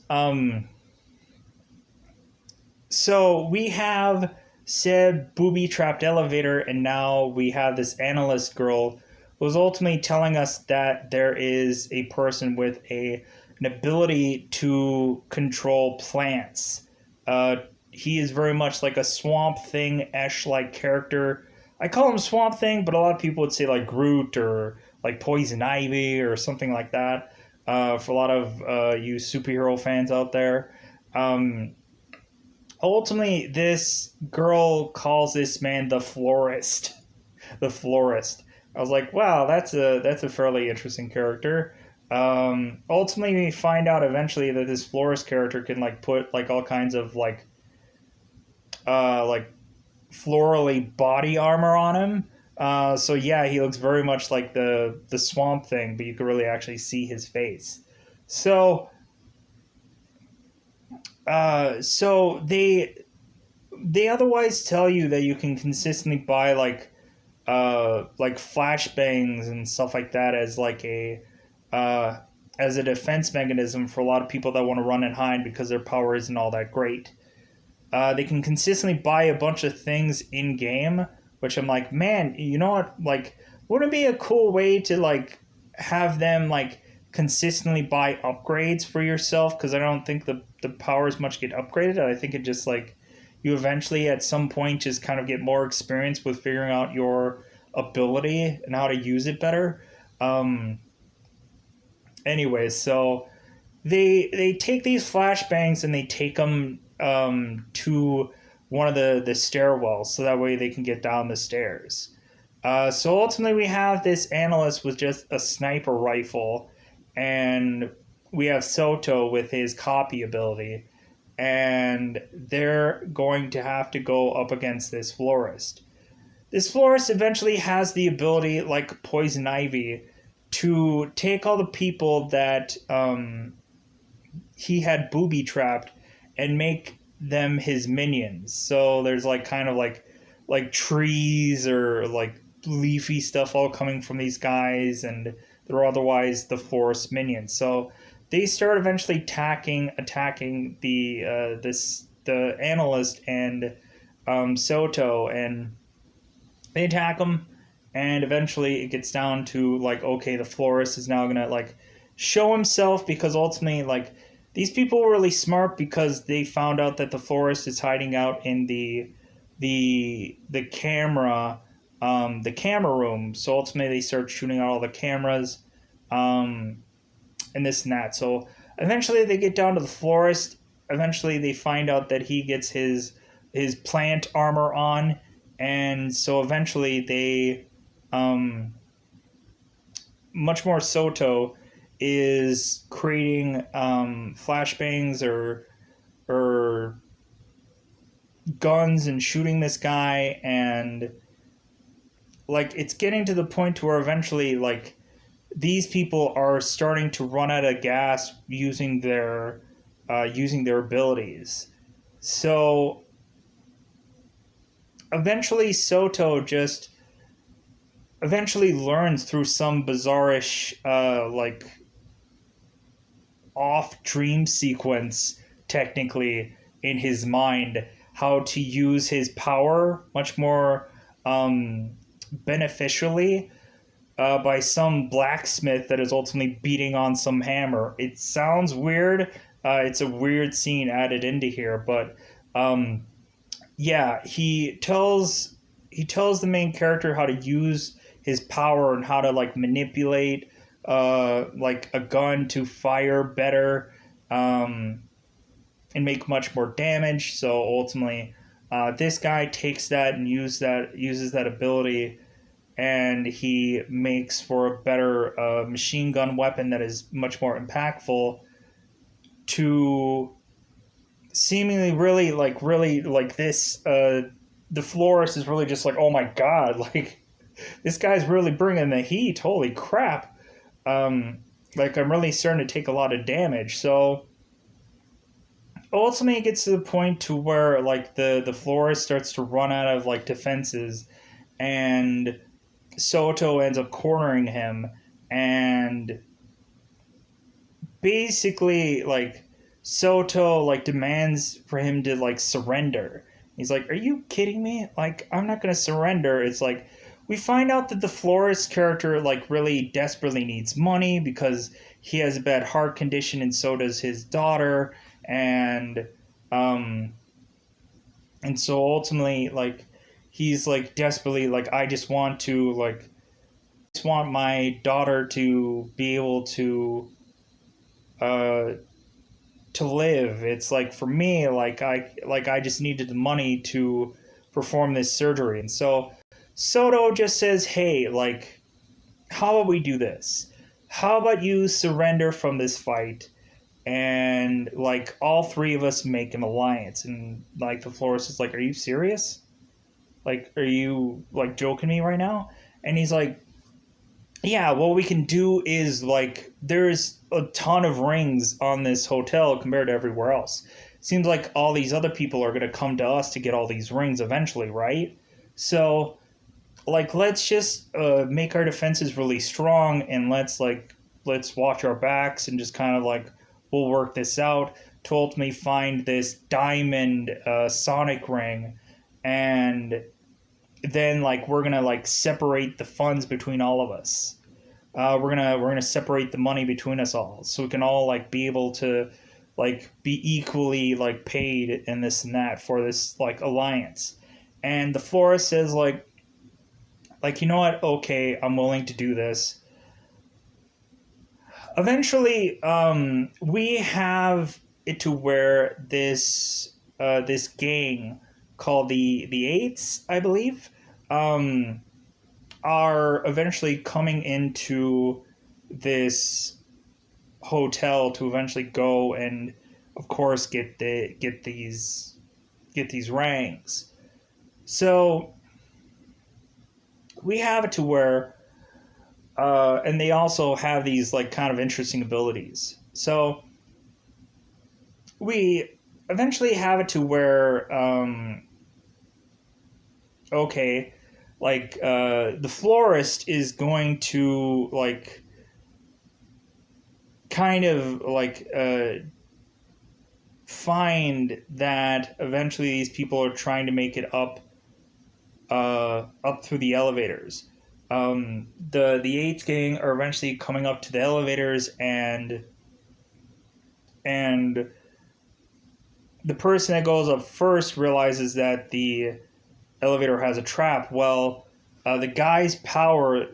S1: so we have said booby trapped elevator, and now we have this analyst girl who's ultimately telling us that there is a person with an ability to control plants. He is very much like a Swamp Thing-esh like character. I call him Swamp Thing, but a lot of people would say like Groot or like Poison Ivy or something like that. For a lot of you superhero fans out there. Ultimately, this girl calls this man the florist. The florist. I was like, wow, that's a fairly interesting character. Ultimately, we find out eventually that this florist character can like put like all kinds of like florally body armor on him. So yeah, he looks very much like the Swamp Thing, but you can really actually see his face. So so they otherwise tell you that you can consistently buy like flashbangs and stuff like that uh, as a defense mechanism for a lot of people that want to run and hide because their power isn't all that great. They can consistently buy a bunch of things in game, which I'm like, man, you know what? Like, wouldn't it be a cool way to like have them like consistently buy upgrades for yourself? Because I don't think the powers much get upgraded. I think it just like you eventually at some point just kind of get more experience with figuring out your ability and how to use it better. Um, Anyways, so they take these flashbangs and they take them to one of the stairwells so that way they can get down the stairs. So ultimately, we have this analyst with just a sniper rifle, and we have Soto with his copy ability, and they're going to have to go up against this florist. This florist eventually has the ability, like Poison Ivy, to take all the people that he had booby trapped and make them his minions. So there's like kind of like trees or like leafy stuff all coming from these guys, and they're otherwise the forest minions. So they start eventually attacking the analyst and Soto, and they attack him, and eventually it gets down to like, okay, the florist is now gonna like show himself, because ultimately like these people were really smart because they found out that the florist is hiding out in the camera, the camera room. So ultimately they start shooting out all the cameras, um, and this and that. So eventually they get down to the florist. Eventually they find out that he gets his plant armor on, and so eventually they, um, much more Soto is creating flashbangs or guns and shooting this guy, and like it's getting to the point to where eventually like these people are starting to run out of gas using their abilities. So eventually Soto just eventually learns through some bizarrish like off dream sequence technically in his mind how to use his power much more beneficially, by some blacksmith that is ultimately beating on some hammer. It sounds weird. It's a weird scene added into here, but um, yeah, he tells the main character how to use his power and how to like manipulate like a gun to fire better, um, and make much more damage. So ultimately, this guy takes that and uses that ability, and he makes for a better machine gun weapon that is much more impactful to seemingly really like this. The florist is really just like, oh my god, like this guy's really bringing the heat. Holy crap! Um, like I'm really starting to take a lot of damage. So ultimately, it gets to the point to where like the florist starts to run out of like defenses, and Soto ends up cornering him, and basically like Soto like demands for him to like surrender. He's like, "Are you kidding me? Like I'm not going to surrender." It's like we find out that the florist character like really desperately needs money because he has a bad heart condition, and so does his daughter, and um and so ultimately like he's like desperately like, I just want to like just want my daughter to be able uh to live. It's like for me, like I just needed the money to perform this surgery. And so Soto just says, "Hey, like how about we do this? How about you surrender from this fight, and like all three of us make an alliance?" And like the florist is like, "Are you serious? Like are you like joking me right now?" And he's like, yeah, what we can do is like there's a ton of rings on this hotel compared to everywhere else. Seems like all these other people are going to come to us to get all these rings eventually, right? So like let's just make our defenses really strong, and let's watch our backs and just kind of like we'll work this out to ultimately find this diamond sonic ring, and then like we're gonna like separate the funds between all of us. We're gonna separate the money between us all, so we can all like be able to like be equally like paid and this and that for this like alliance. And the florist says like you know what? Okay, I'm willing to do this. Eventually, we have it to where this gang called the Eights, I believe, um, are eventually coming into this hotel to eventually go and, of course, get these ranks. So we have it to where, and they also have these like kind of interesting abilities. So we eventually have it to where, okay, like the florist is going to like kind of like find that eventually these people are trying to make it up through the elevators. The Eights gang are eventually coming up to the elevators, and the person that goes up first realizes that the elevator has a trap. Well, that guy's power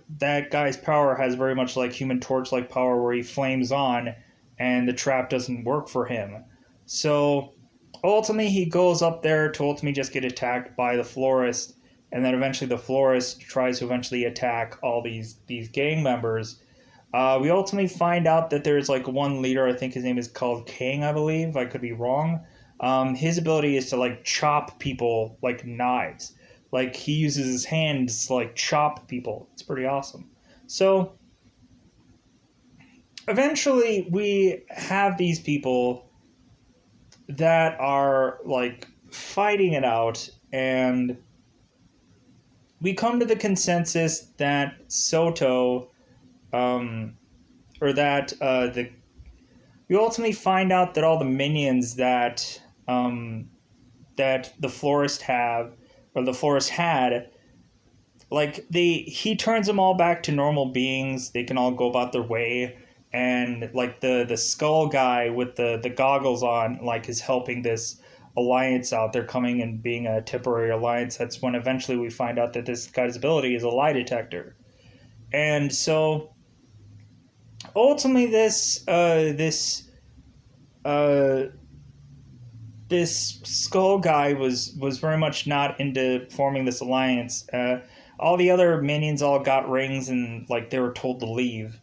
S1: has very much like Human Torch like power, where he flames on, and the trap doesn't work for him. So ultimately, he goes up there to ultimately just get attacked by the florist, and then eventually the florist tries to eventually attack all these gang members. We ultimately find out that there's like one leader. I think his name is called Kang, I believe. I could be wrong. His ability is to like chop people like knives. Like he uses his hands to like chop people. It's pretty awesome. So eventually we have these people that are like fighting it out, and we come to the consensus that Soto, or that the we ultimately find out that all the minions that the florist have, or the florist had, like he turns them all back to normal beings. They can all go about their way, and like the skull guy with the goggles on, like, is helping this alliance out. They're coming and being a temporary alliance. That's when eventually we find out that this guy's ability is a lie detector. And so ultimately uh, this skull guy was very much not into forming this alliance. All the other minions all got rings, and like they were told to leave.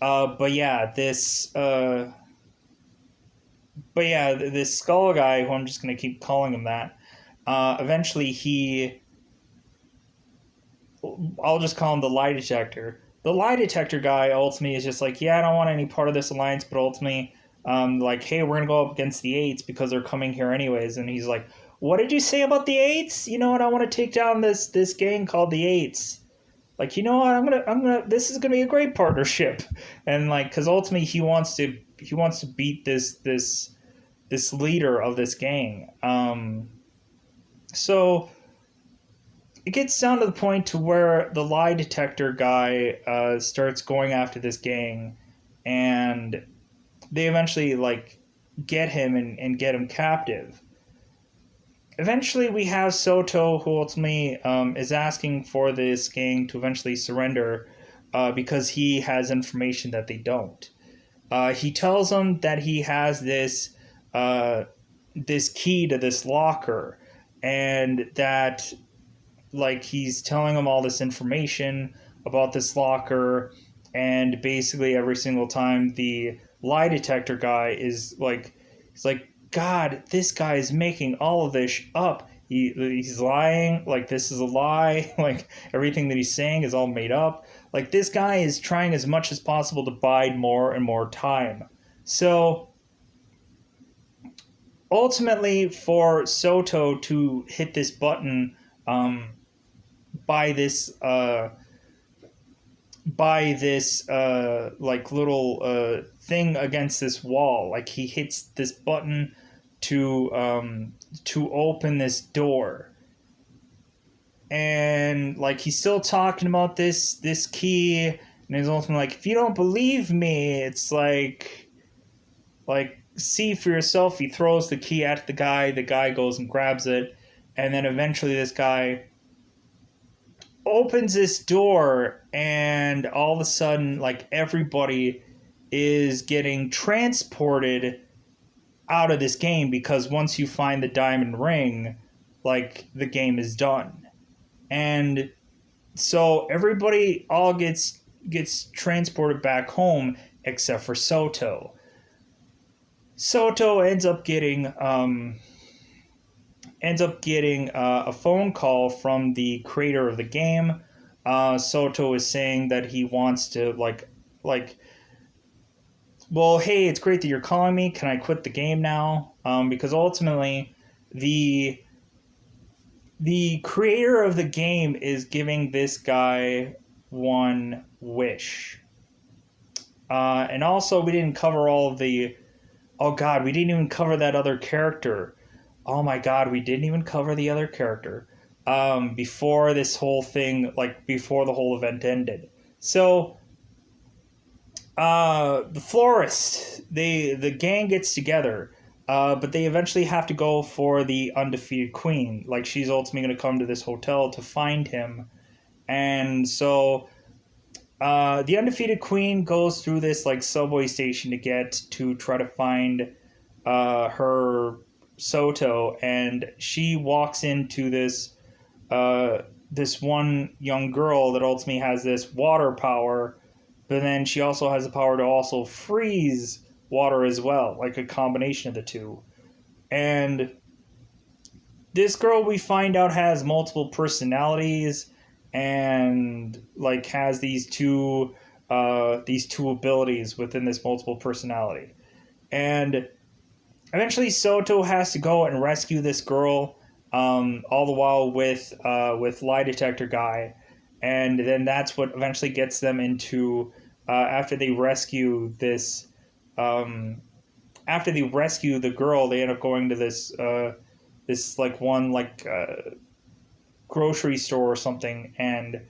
S1: But yeah, this skull guy, who I'm just gonna keep calling him that. Eventually, I'll just call him the lie detector. The lie detector guy ultimately is just like, yeah, I don't want any part of this alliance, but ultimately, like, hey, we're gonna go up against the Eights because they're coming here anyways. And he's like, what did you say about the Eights? You know what? I want to take down this gang called the Eights. Like, you know what? This is gonna be a great partnership. And like, because ultimately he wants to beat this leader of this gang. So it gets down to the point to where the lie detector guy starts going after this gang, and they eventually like get him and get him captive. Eventually, we have Soto, who ultimately is asking for this gang to eventually surrender, because he has information that they don't. He tells them that he has this key to this locker, and that like he's telling them all this information about this locker, and basically every single time the lie detector guy is like, he's like, God, this guy is making all of this up. He's lying. Like, this is a lie. Like, everything that he's saying is all made up. Like, this guy is trying as much as possible to bide more and more time. So ultimately, for Soto to hit this button, by this like little thing against this wall, like he hits this button to open this door, and like he's still talking about this key, and he's ultimately like, if you don't believe me, it's like see for yourself. He throws the key at the guy goes and grabs it, and then eventually this guy opens this door, and all of a sudden, like, everybody is getting transported out of this game, because once you find the diamond ring, like, the game is done. And so everybody all gets transported back home except for Soto. Soto ends up getting a phone call from the creator of the game. Soto is saying that he wants to well, hey, it's great that you're calling me. Can I quit the game now? Because ultimately, the creator of the game is giving this guy one wish. And also, we didn't cover all of the. Oh God, we didn't even cover that other character. Oh my God, we didn't even cover the other character. before this whole thing, like before the whole event ended. So the florist, the gang gets together, but they eventually have to go for the undefeated queen. Like she's ultimately going to come to this hotel to find him, and so the undefeated queen goes through this like subway station to get to try to find her Soto, and she walks into this one young girl that ultimately has this water power, but then she also has the power to also freeze water as well, like a combination of the two. And this girl, we find out, has multiple personalities and like has these two abilities within this multiple personality. And eventually Soto has to go and rescue this girl, all the while with lie detector guy, and then that's what eventually gets them into after they rescue this. After they rescue the girl, they end up going to this like one like grocery store or something, and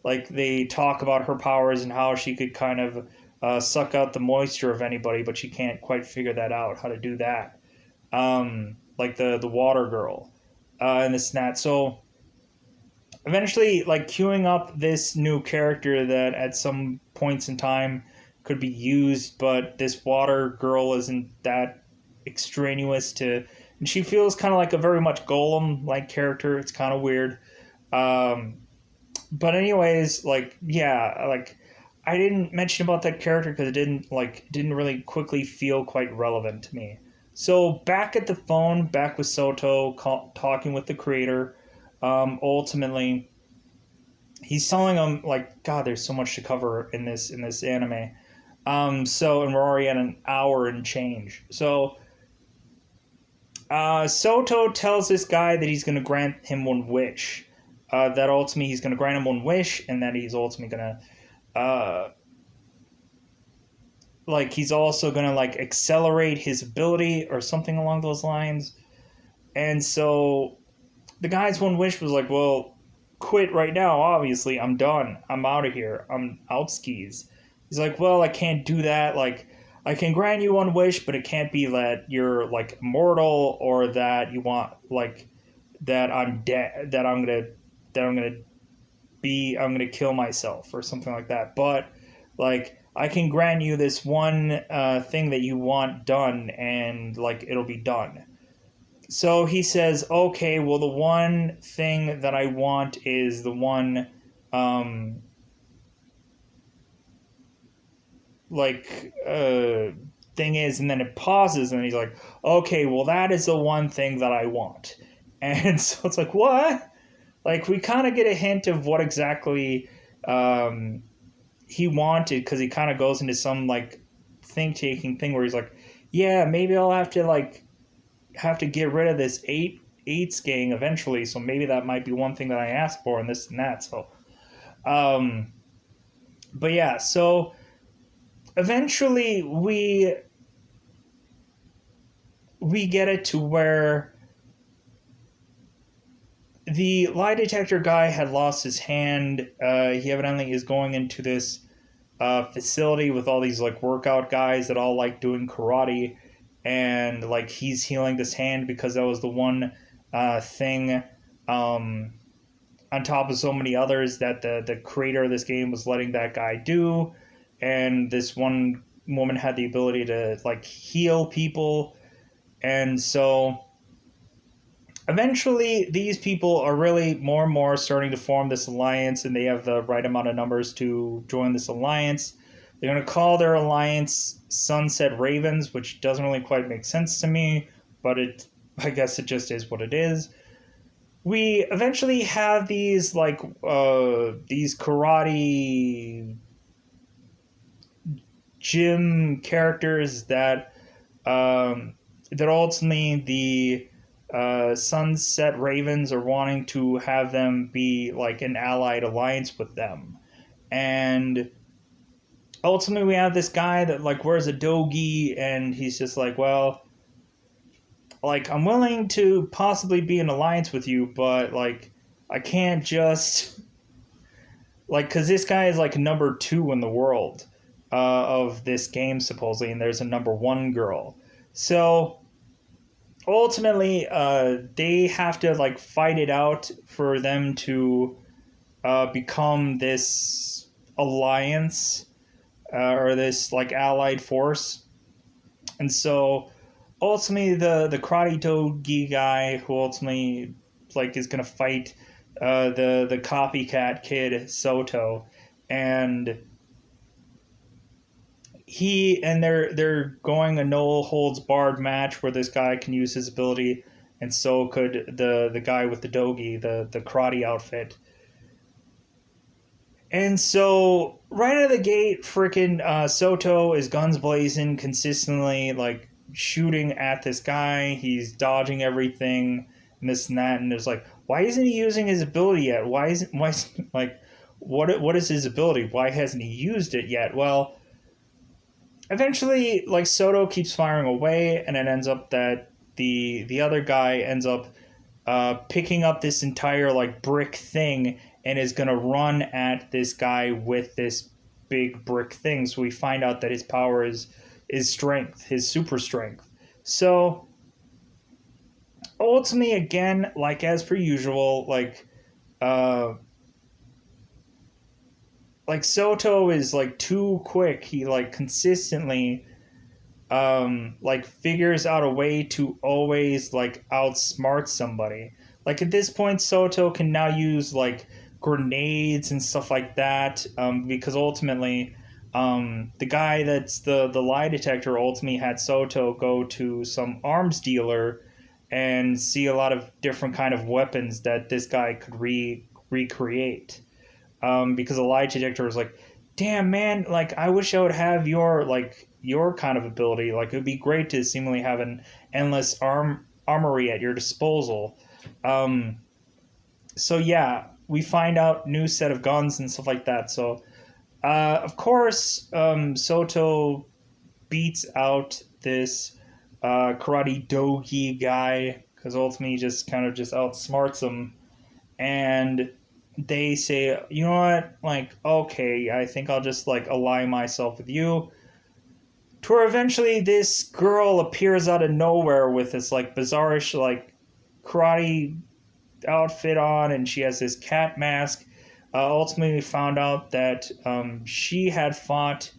S1: like they talk about her powers and how she could kind of suck out the moisture of anybody, but she can't quite figure that out, how to do that. Like the water girl, and this and that. So eventually, like queuing up this new character that at some points in time could be used, but this water girl isn't that extraneous to, and she feels kind of like a very much Golem like character. It's kind of weird. But anyways, like yeah, like I didn't mention about that character because it didn't really quickly feel quite relevant to me. So back at the phone, back with Soto, talking with the creator. Ultimately, he's telling him like, God, there's so much to cover in this anime. So and we're already at an hour and change. So Soto tells this guy that he's going to grant him one wish. That ultimately he's going to grant him one wish, and that he's ultimately going to like he's also going to like accelerate his ability or something along those lines. And so the guy's one wish was like, well, quit right now, obviously. I'm done. I'm out of here. I'm out skis. He's like, well, I can't do that. Like, I can grant you one wish, but it can't be that you're like immortal or that you want like that I'm dead, that I'm gonna kill myself or something like that. But like I can grant you this one thing that you want done, and like it'll be done. So he says, okay, well the one thing that I want is the one like thing is, and then it pauses, and he's like, okay, well that is the one thing that I want. And so it's like, what? Like we kind of get a hint of what exactly he wanted, because he kind of goes into some like think taking thing where he's like, yeah, maybe I'll have to get rid of this eights gang eventually, so maybe that might be one thing that I asked for, and this and that. So but yeah, so eventually we get it to where the lie detector guy had lost his hand. He evidently is going into this facility with all these like workout guys that all like doing karate, and like he's healing this hand because that was the one thing on top of so many others that the creator of this game was letting that guy do. And this one woman had the ability to like heal people, and so eventually these people are really more and more starting to form this alliance, and they have the right amount of numbers to join this alliance. They're going to call their alliance Sunset Ravens, which doesn't really quite make sense to me, but I guess it just is what it is. We eventually have these like these karate gym characters that that ultimately the Sunset Ravens are wanting to have them be like an allied alliance with them. And ultimately we have this guy that like wears a dogi, and he's just like, well, like I'm willing to possibly be in alliance with you, but like I can't just like, because this guy is like number 2 in the world of this game supposedly, and there's a number 1 girl. So ultimately, they have to like fight it out for them to become this alliance or this like allied force. And so ultimately, the karate dogi guy who ultimately like is gonna fight the copycat kid Soto, and they're going a no holds barred match where this guy can use his ability, and so could the guy with the dogi, the karate outfit. And so right out of the gate, freaking Soto is guns blazing, consistently like shooting at this guy. He's dodging everything and this and that. And there's like, why isn't he using his ability yet? Like, what is his ability? Why hasn't he used it yet? Well, eventually, like Soto keeps firing away, and it ends up that the other guy ends up picking up this entire like brick thing and is gonna run at this guy with this big brick thing. So we find out that his power is strength, his super strength. So ultimately, again, like as per usual, like Soto is like too quick. He like consistently like figures out a way to always like outsmart somebody. Like at this point, Soto can now use like grenades and stuff like that, because ultimately, the guy that's the lie detector ultimately had Soto go to some arms dealer and see a lot of different kind of weapons that this guy could recreate. Because the lie detector was like, damn man, like I wish I would have your kind of ability. Like it would be great to seemingly have an endless armory at your disposal. Um, so yeah, we find out new set of guns and stuff like that. So of course, Soto beats out this karate dogi guy because ultimately he just kind of just outsmarts him, and they say, you know what, like, okay, I think I'll just like ally myself with you. To where eventually this girl appears out of nowhere with this like bizarrish like karate outfit on, and she has this cat mask. Ultimately, found out that she had fought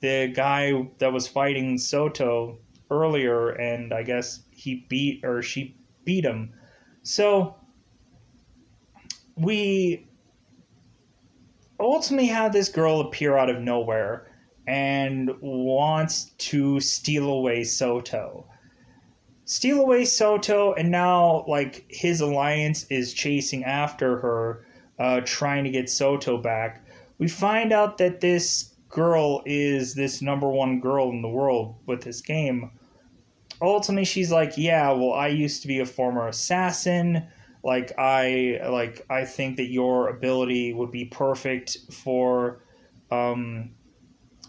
S1: the guy that was fighting Soto earlier, and I guess she beat him. So we ultimately have this girl appear out of nowhere and wants to steal away Soto. Steal away Soto, and now like his alliance is chasing after her, trying to get Soto back. We find out that this girl is this number 1 girl in the world with this game. Ultimately, she's like, yeah, well, I used to be a former assassin. I think that your ability would be perfect for um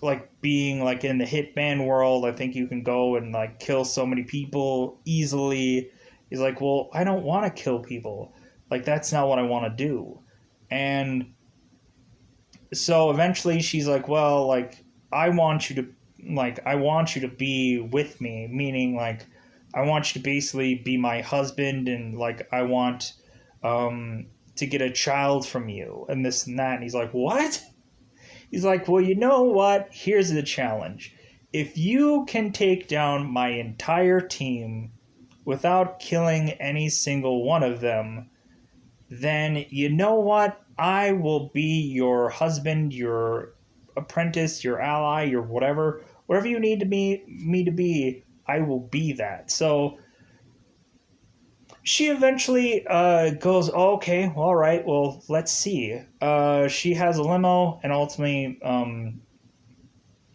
S1: like being like in the hitman world. I think you can go and like kill so many people easily. He's like, well, I don't want to kill people. Like that's not what I want to do. And so eventually she's like, well, like I want you to be with me, meaning like I want you to basically be my husband, and like I want to get a child from you and this and that. And he's like, what? He's like, well, you know what? Here's the challenge. If you can take down my entire team without killing any single one of them, then you know what? I will be your husband, your apprentice, your ally, your whatever. Whatever you need to be me to be, I will be that. So she eventually goes, oh, okay, all right, well, let's see. She has a limo, and ultimately,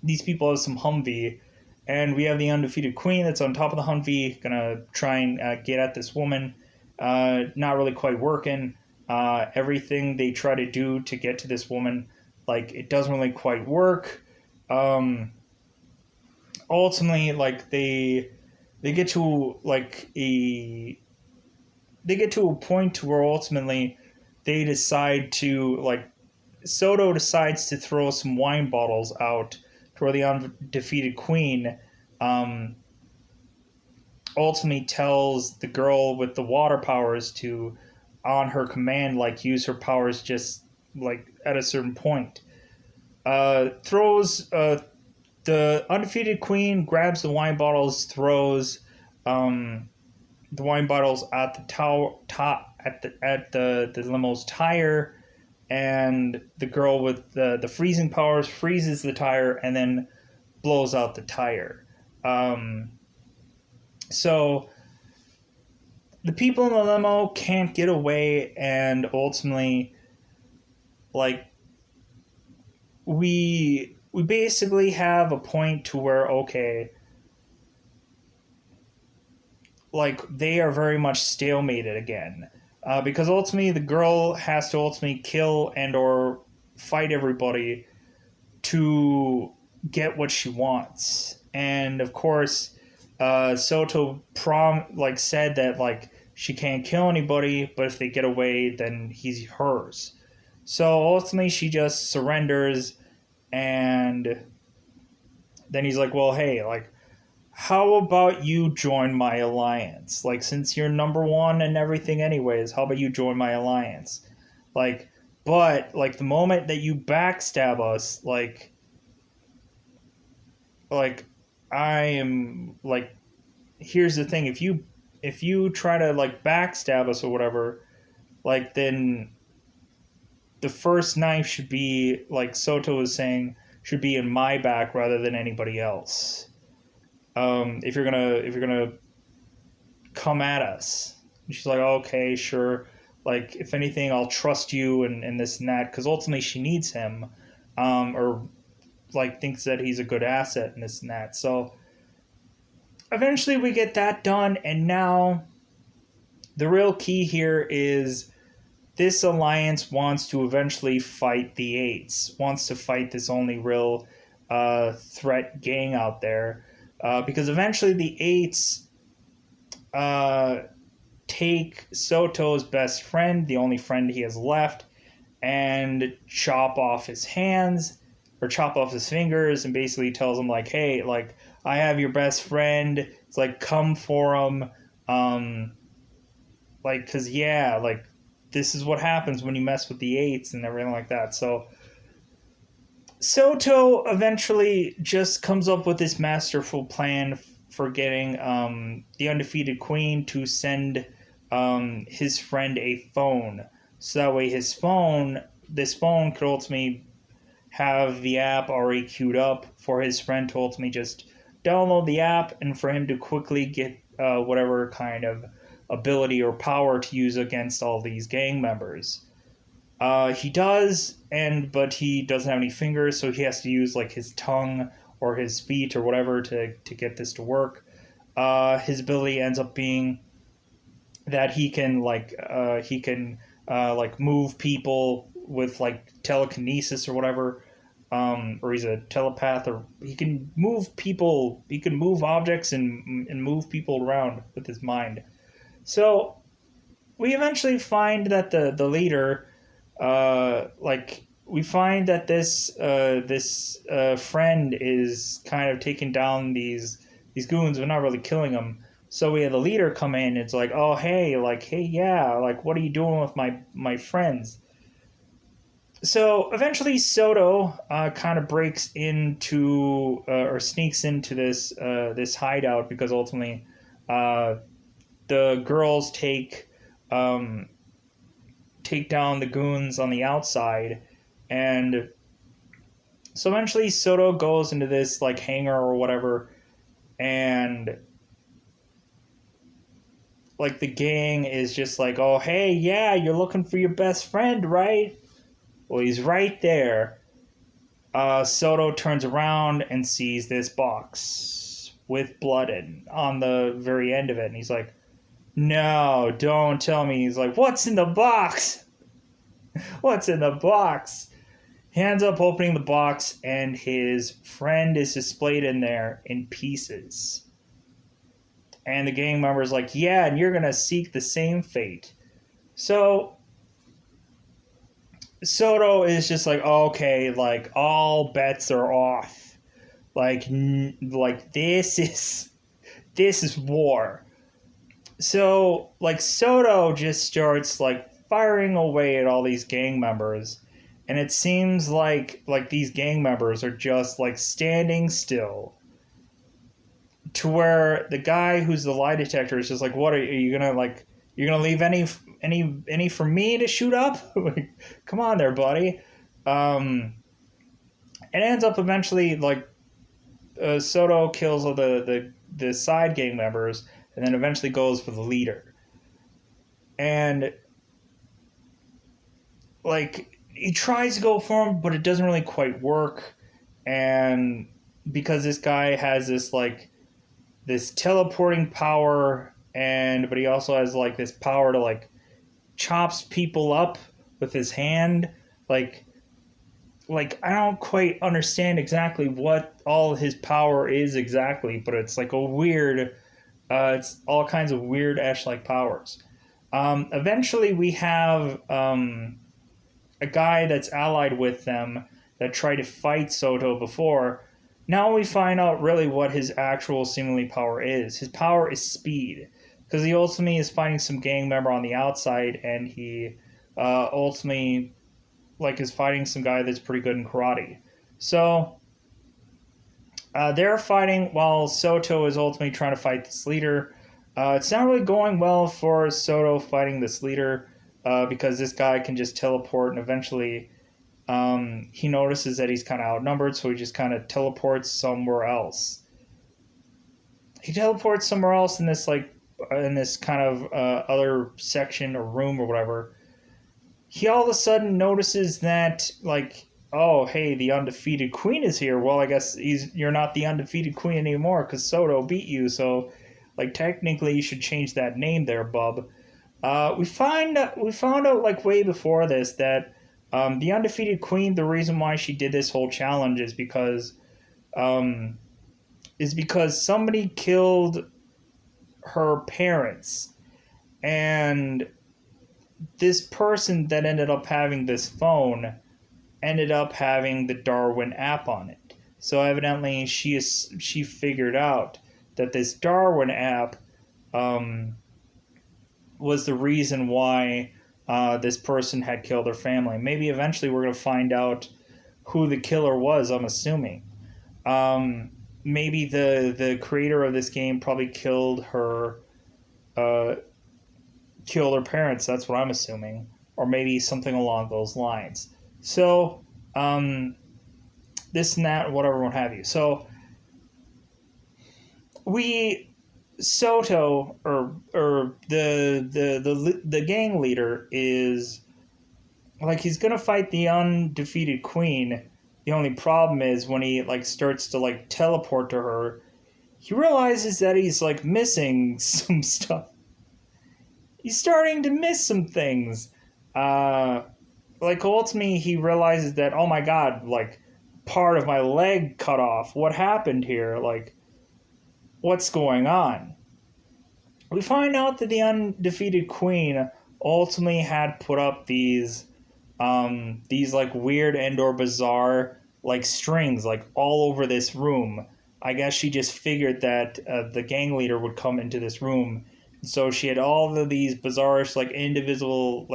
S1: these people have some Humvee, and we have the undefeated queen that's on top of the Humvee, gonna try and get at this woman. Not really quite working. Everything they try to do to get to this woman, like, it doesn't really quite work. Ultimately, like, they get to, like, they get to a point where ultimately they decide to, like, Soto decides to throw some wine bottles out to where the undefeated queen um, ultimately tells the girl with the water powers to, on her command, like, use her powers just, like, at a certain point. Throws the undefeated queen grabs the wine bottles, throws um, the wine bottles at the top at the limo's tire, and the girl with the freezing powers freezes the tire and then blows out the tire. So the people in the limo can't get away, and ultimately, like, we basically have a point to where, okay, like, they are very much stalemated again, because ultimately the girl has to ultimately kill and or fight everybody to get what she wants. And of course, Soto said that, like, she can't kill anybody, but if they get away, then he's hers. So ultimately, she just surrenders, and then he's like, "Well, hey, like, how about you join my alliance? Like, since you're number one and everything, anyways, how about you join my alliance? Like, but like the moment that you backstab us, like I am like, here's the thing: if you try to, like, backstab us or whatever, like, then the first knife should be, like Soto was saying, should be in my back rather than anybody else. If you're gonna come at us." And she's like, "Okay, sure. Like, if anything, I'll trust you and this and that," because ultimately she needs him, or, like, thinks that he's a good asset and this and that. So eventually we get that done, and now the real key here is this alliance wants to eventually fight the Eights, wants to fight this only real threat gang out there, because eventually the Eights uh, take Soto's best friend, the only friend he has left, and chop off his hands or chop off his fingers, and basically tells him, like, "Hey, like, I have your best friend. It's like, come for him. Um, like, cause yeah, like, this is what happens when you mess with the Eights and everything like that." So Soto eventually just comes up with this masterful plan for getting the undefeated queen to send his friend a phone. So that way this phone could ultimately have the app already queued up for his friend to ultimately just download the app, and for him to quickly get whatever kind of ability or power to use against all these gang members. He does, but he doesn't have any fingers, so he has to use, like, his tongue or his feet or whatever to get this to work. His ability ends up being that he can move people with, like, telekinesis or whatever, or he's a telepath, or he can move people. He can move objects and move people around with his mind. So we eventually find that the leader, we find that this friend is kind of taking down these goons, but not really killing them. So we have the leader come in. It's like, "Oh, hey, like, hey, yeah, like, what are you doing with my friends?" So eventually Soto kind of breaks into or sneaks into this hideout, because ultimately uh, the girls um, take down the goons on the outside. And so eventually Soto goes into this, like, hangar or whatever, and, like, the gang is just like, "Oh, hey, yeah, you're looking for your best friend, right? Well, he's right there." Soto turns around and sees this box with blood on the very end of it, and he's like, "No, don't tell me." He's like, "What's in the box? What's in the box?" He ends up opening the box, and his friend is displayed in there in pieces. And the gang member's like, "Yeah, and you're going to seek the same fate." So Soto is just like, okay, like all bets are off. Like this is war. So like Soto just starts like firing away at all these gang members, and it seems like these gang members are just like standing still, to where the guy who's the lie detector is just like, what are you gonna like, you're gonna leave any for me to shoot up? Like, come on there, buddy. um it ends up eventually like Soto kills all the side gang members, and then eventually goes for the leader. And like he tries to go for him, but it doesn't really quite work. And because this guy has this teleporting power, and but he also has like this power to like chops people up with his hand. like like I don't quite understand exactly what all his power is exactly, but it's like a weird it's all kinds of weird Ash like powers. Eventually we have a guy that's allied with them that tried to fight Soto before. Now we find out really what his actual seemingly power is. His power is speed, because he ultimately is fighting some gang member on the outside, and he ultimately like is fighting some guy that's pretty good in karate. So they're fighting while Soto is ultimately trying to fight this leader. It's not really going well for Soto fighting this leader, because this guy can just teleport, and eventually he notices that he's kind of outnumbered, so he just kind of teleports somewhere else. He teleports somewhere else in this in this kind of other section or room or whatever. He all of a sudden notices that like, oh hey, the undefeated queen is here. Well, I guess you're not the undefeated queen anymore because Soto beat you. So like technically you should change that name there, bub. We found out like way before this that the undefeated queen, the reason why she did this whole challenge um, is because somebody killed her parents, and this person that ended up having this phone ended up having the Darwin app on it. So evidently she figured out that this Darwin app um, was the reason why this person had killed her family. Maybe eventually we're going to find out who the killer was, I'm assuming. Maybe the creator of this game probably uh, killed her parents. That's what I'm assuming. Or maybe something along those lines. So, this and that, whatever, what have you. So, we Soto or the gang leader is like he's gonna fight the undefeated queen. The only problem is when he like starts to like teleport to her, he realizes that he's like missing some stuff. He's starting to miss some things. Like ultimately he realizes that, oh my god, like part of my leg cut off. What happened here? Like what's going on? We find out that the undefeated queen ultimately had put up these like weird and/or bizarre like strings like all over this room. I guess she just figured that the gang leader would come into this room, so she had all of these bizarre like invisible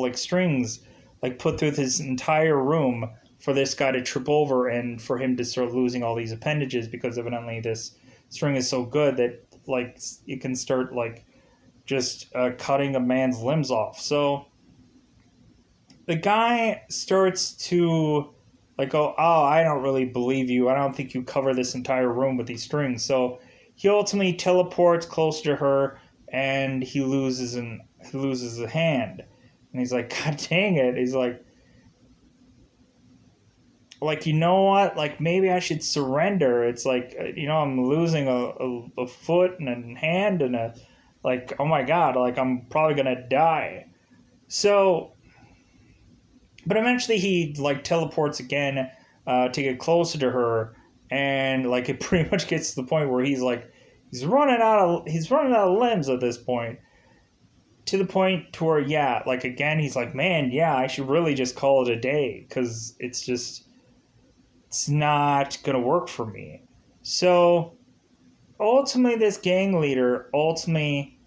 S1: like strings like put through this entire room for this guy to trip over and for him to start losing all these appendages, because evidently this string is so good that like it can start like just cutting a man's limbs off. So the guy starts to like go, oh, I don't really believe you. I don't think you cover this entire room with these strings. So he ultimately teleports closer to her, and he loses a hand. And he's like, God dang it. He's like, you know what? Like, maybe I should surrender. It's like, I'm losing a foot and a hand and like, oh my God, like, I'm probably going to die. So, but eventually he, like, teleports again to get closer to her. And, like, it pretty much gets to the point where he's running out of limbs at this point. to the point to where, yeah, like again, he's like, man, yeah, I should really just call it a day because it's not gonna work for me. So ultimately, this gang leader ultimately,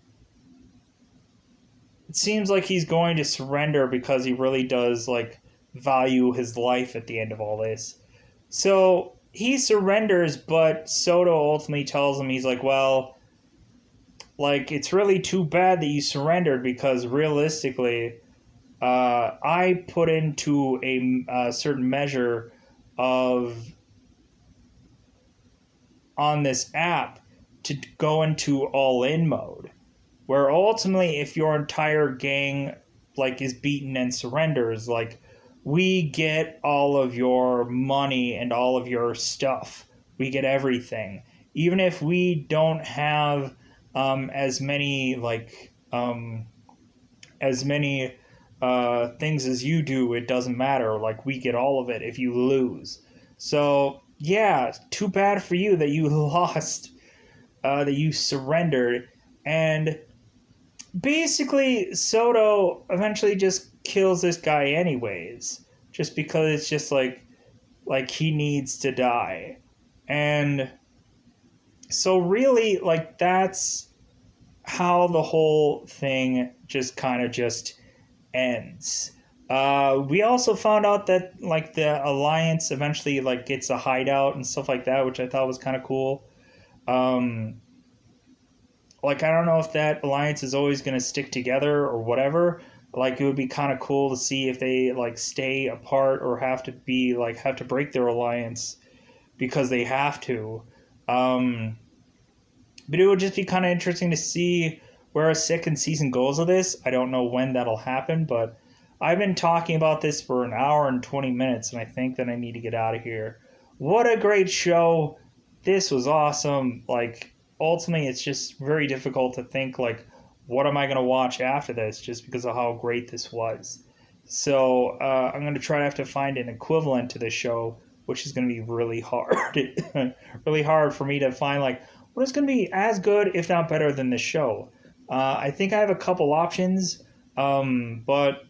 S1: it seems like he's going to surrender because he really does like value his life at the end of all this. So he surrenders, but Soto ultimately tells him, he's like, well, like it's really too bad that you surrendered because realistically, I put into a certain measure of on this app to go into all in mode, where ultimately if your entire gang like is beaten and surrenders, like we get all of your money and all of your stuff, we get everything, even if we don't have as many as many things as you do, it doesn't matter, like we get all of it if you lose. So yeah, too bad for you that you lost, that you surrendered. And basically Soto eventually just kills this guy anyways, just because it's just like he needs to die. And so really like that's how the whole thing just kind of just ends. We also found out that like the alliance eventually like gets a hideout and stuff like that, which I thought was kind of cool. um like I don't know if that alliance is always going to stick together or whatever. Like it would be kind of cool to see if they like stay apart or have to break their alliance because they have to. Um, but it would just be kind of interesting to see where a second season goes with this. I don't know when that'll happen, but I've been talking about this for an hour and 20 minutes, and I think that I need to get out of here. What a great show! This was awesome. Like, ultimately, it's just very difficult to think, like, what am I going to watch after this just because of how great this was. So, I'm going to try to have to find an equivalent to this show, which is going to be really hard. Really hard for me to find, like, what is going to be as good, if not better, than this show. I think I have a couple options, but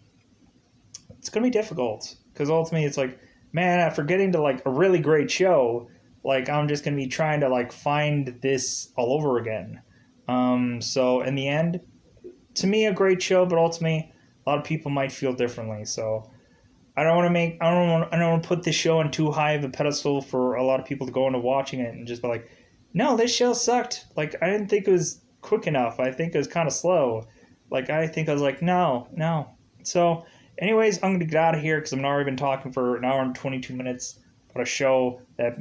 S1: it's going to be difficult because ultimately it's like, man, after getting to like a really great show, like I'm just going to be trying to like find this all over again. So in the end, to me, a great show, but ultimately a lot of people might feel differently. So I don't want to put this show on too high of a pedestal for a lot of people to go into watching it and just be like, no, this show sucked. Like I didn't think it was quick enough. I think it was kind of slow. Like I think I was like, no, no. So, anyways, I'm gonna get out of here because I've already been talking for an hour and 22 minutes about a show that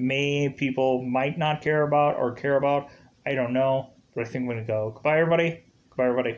S1: people might not care about or care about. I don't know, but I think I'm gonna go. Goodbye, everybody. Goodbye, everybody.